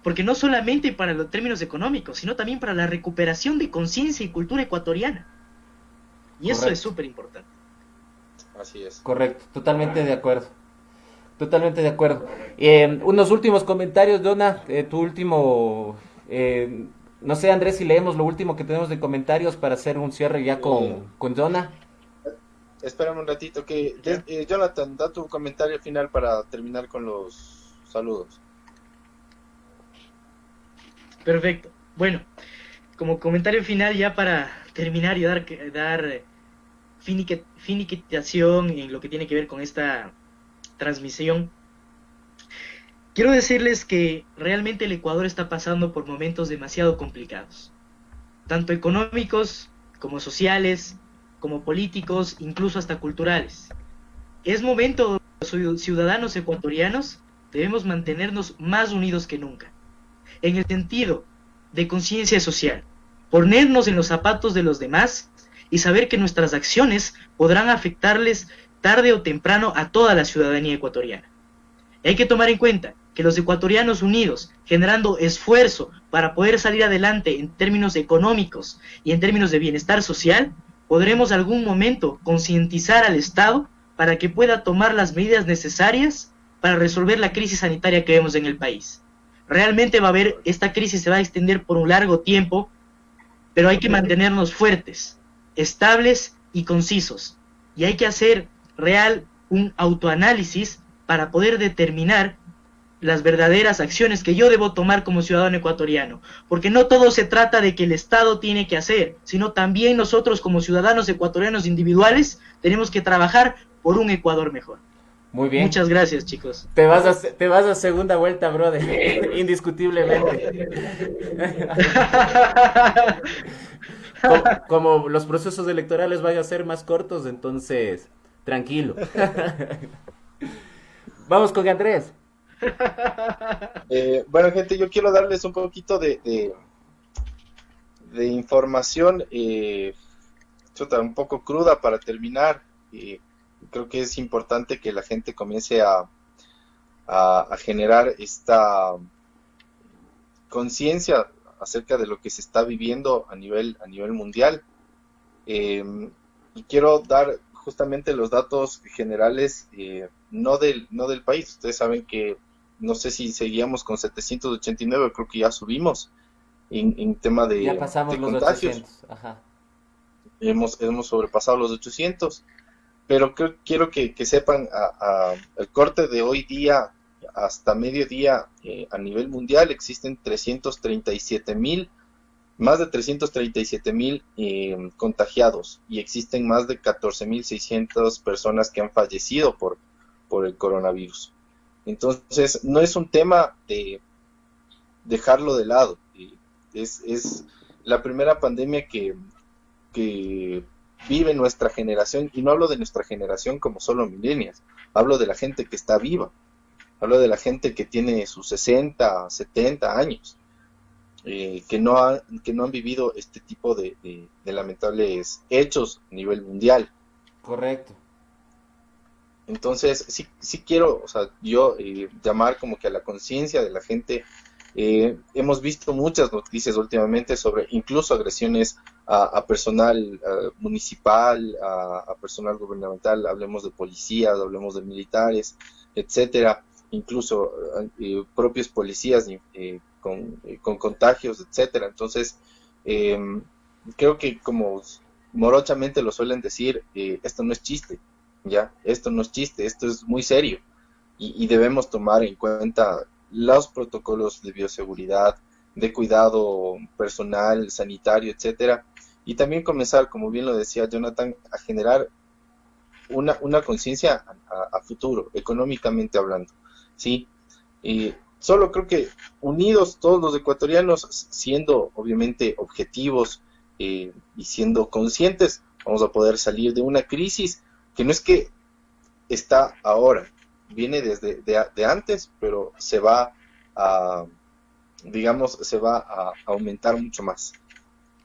porque no solamente para los términos económicos, sino también para la recuperación de conciencia y cultura ecuatoriana. Y eso es súper importante. Así es. Correcto, totalmente de acuerdo. Unos últimos comentarios, Donna, tu último... no sé, Andrés, si leemos lo último que tenemos de comentarios para hacer un cierre ya con Donna. Espérame un ratito, Jonathan, da tu comentario final para terminar con los saludos. Perfecto. Bueno, como comentario final ya para terminar y dar finiquitación en lo que tiene que ver con esta transmisión, quiero decirles que realmente el Ecuador está pasando por momentos demasiado complicados, tanto económicos como sociales, como políticos, incluso hasta culturales. Es momento, ciudadanos ecuatorianos, debemos mantenernos más unidos que nunca, en el sentido de conciencia social, ponernos en los zapatos de los demás y saber que nuestras acciones podrán afectarles tarde o temprano a toda la ciudadanía ecuatoriana. Hay que tomar en cuenta que los ecuatorianos unidos, generando esfuerzo para poder salir adelante en términos económicos y en términos de bienestar social, podremos algún momento concientizar al Estado para que pueda tomar las medidas necesarias para resolver la crisis sanitaria que vemos en el país. Realmente esta crisis se va a extender por un largo tiempo, pero hay que mantenernos fuertes, estables y concisos. Y hay que hacer un autoanálisis para poder determinar las verdaderas acciones que yo debo tomar como ciudadano ecuatoriano. Porque no todo se trata de que el Estado tiene que hacer, sino también nosotros como ciudadanos ecuatorianos individuales tenemos que trabajar por un Ecuador mejor. Muy bien. Muchas gracias, chicos. Te vas a segunda vuelta, brother. Indiscutiblemente. Como los procesos electorales van a ser más cortos, entonces, tranquilo. Vamos con Andrés. Bueno, gente, yo quiero darles un poquito de información, un poco cruda para terminar. Creo que es importante que la gente comience a generar esta conciencia acerca de lo que se está viviendo a nivel mundial. Y quiero dar justamente los datos generales, no del país. Ustedes saben que, no sé si seguíamos con 789, creo que ya subimos en tema de, ya pasamos los contagios. 800. Ajá. Hemos sobrepasado los 800. Pero quiero que sepan, el corte de hoy día hasta mediodía a nivel mundial existen más de 337,000 contagiados y existen más de 14,600 personas que han fallecido por el coronavirus. Entonces, no es un tema de dejarlo de lado. Es la primera pandemia que vive nuestra generación, y no hablo de nuestra generación como solo millennials, hablo de la gente que está viva, hablo de la gente que tiene sus 60, 70 años. que no han vivido este tipo de lamentables hechos a nivel mundial. Correcto. Entonces, sí quiero, o sea, yo llamar como que a la conciencia de la gente. Hemos visto muchas noticias últimamente sobre incluso agresiones a personal municipal, a personal gubernamental, hablemos de policías, hablemos de militares, etcétera, incluso propios policías con contagios, etcétera. Entonces, creo que como morochamente lo suelen decir, esto no es chiste, ¿ya? Esto no es chiste, esto es muy serio y debemos tomar en cuenta los protocolos de bioseguridad, de cuidado personal, sanitario, etcétera, y también comenzar, como bien lo decía Jonathan, a generar una conciencia a futuro, económicamente hablando, ¿sí? Solo creo que unidos todos los ecuatorianos, siendo obviamente objetivos y siendo conscientes, vamos a poder salir de una crisis que no es que está ahora, viene desde de antes, pero se va a aumentar mucho más.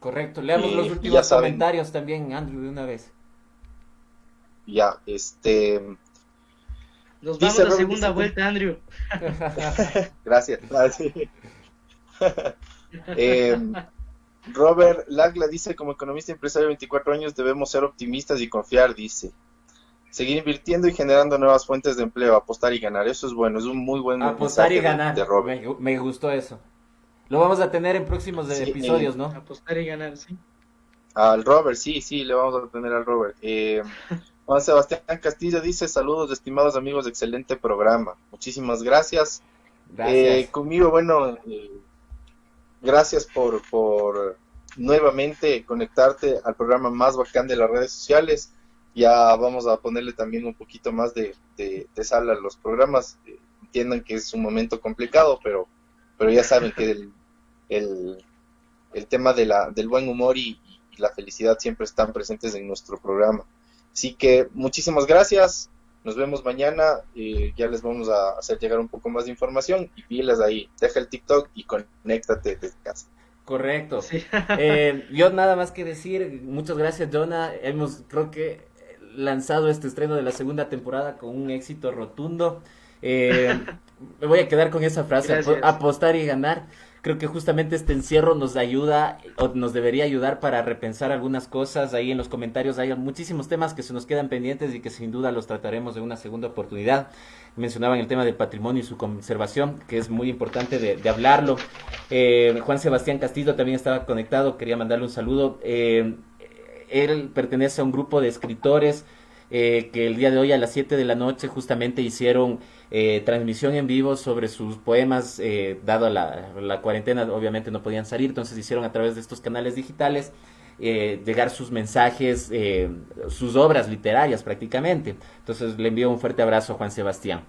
Correcto, leamos los últimos comentarios también, Andrew, de una vez. Ya, Nos vamos a la segunda vuelta, Andrew. Gracias. Robert Lagla dice, como economista empresario de 24 años, debemos ser optimistas y confiar, dice. Seguir invirtiendo y generando nuevas fuentes de empleo, apostar y ganar. Eso es bueno, es un muy buen apostar y ganar. De Robert. Me gustó eso. Lo vamos a tener en próximos episodios, ¿no? Apostar y ganar, sí. Al Robert, sí, le vamos a tener al Robert. Juan Sebastián Castillo dice, saludos estimados amigos, excelente programa. Muchísimas gracias. Conmigo, bueno, gracias por nuevamente conectarte al programa más bacán de las redes sociales. Ya vamos a ponerle también un poquito más de sal a los programas. Entiendan que es un momento complicado, pero ya saben que el tema del buen humor y la felicidad siempre están presentes en nuestro programa. Así que muchísimas gracias. Nos vemos mañana. Ya les vamos a hacer llegar un poco más de información. Y pilas ahí. Deja el TikTok y conéctate desde casa. Correcto. Sí. Yo nada más que decir, muchas gracias, Jonah. Hemos, creo que, lanzado este estreno de la segunda temporada con un éxito rotundo. Me voy a quedar con esa frase, apostar y ganar. Creo que justamente este encierro nos ayuda, o nos debería ayudar para repensar algunas cosas. Ahí en los comentarios hay muchísimos temas que se nos quedan pendientes y que sin duda los trataremos de una segunda oportunidad. Mencionaban el tema del patrimonio y su conservación, que es muy importante de hablarlo. Juan Sebastián Castillo también estaba conectado, quería mandarle un saludo. Él pertenece a un grupo de escritores que el día de hoy a las 7 de la noche justamente hicieron transmisión en vivo sobre sus poemas, dado la cuarentena obviamente no podían salir, entonces hicieron a través de estos canales digitales llegar sus mensajes, sus obras literarias prácticamente. Entonces le envío un fuerte abrazo a Juan Sebastián.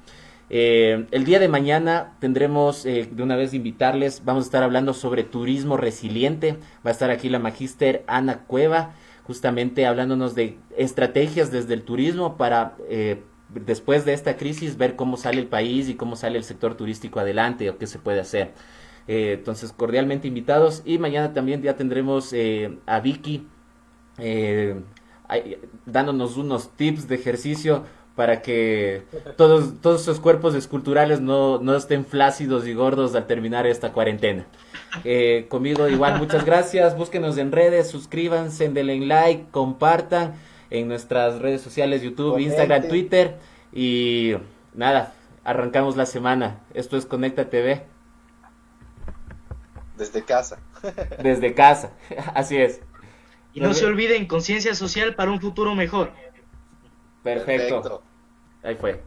El día de mañana tendremos, de una vez invitarles, vamos a estar hablando sobre turismo resiliente. Va a estar aquí la magíster Ana Cueva, justamente hablándonos de estrategias desde el turismo para, después de esta crisis, ver cómo sale el país y cómo sale el sector turístico adelante o qué se puede hacer. Entonces, cordialmente invitados. Y mañana también ya tendremos a Vicky dándonos unos tips de ejercicio para que todos esos cuerpos esculturales no estén flácidos y gordos al terminar esta cuarentena. Conmigo igual, muchas gracias. Búsquenos en redes, suscríbanse, denle like, compartan en nuestras redes sociales, YouTube, Instagram, Twitter. Y nada, arrancamos la semana. Esto es Conecta TV. Desde casa. Desde casa, así es. Y no se olviden, conciencia social para un futuro mejor. Perfecto. Ahí fue.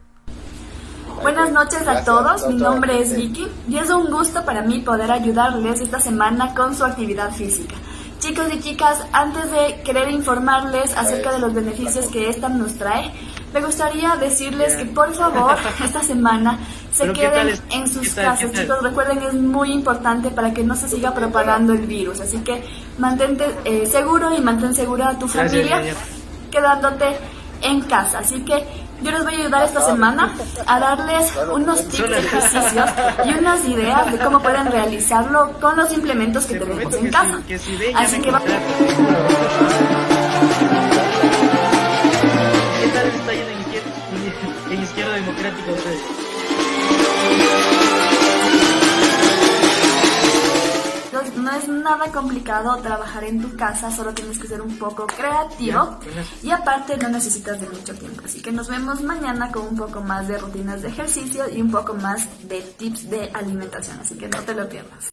Buenas noches a todos, mi nombre es Vicky y es un gusto para mí poder ayudarles esta semana con su actividad física. Chicos y chicas, antes de querer informarles acerca de los beneficios que esta nos trae, me gustaría decirles que por favor esta semana se queden en sus casas. Chicos, recuerden, es muy importante para que no se siga propagando el virus, así que mantente seguro y mantén segura a tu familia quedándote en casa. Así que Yo les voy a ayudar esta semana a darles unos tips de ejercicios y unas ideas de cómo pueden realizarlo con los implementos que tenemos en casa. Así que ¿qué tal está yendo en Izquierda Democrática ustedes? No es nada complicado trabajar en tu casa, solo tienes que ser un poco creativo y aparte no necesitas de mucho tiempo. Así que nos vemos mañana con un poco más de rutinas de ejercicio y un poco más de tips de alimentación, así que no te lo pierdas.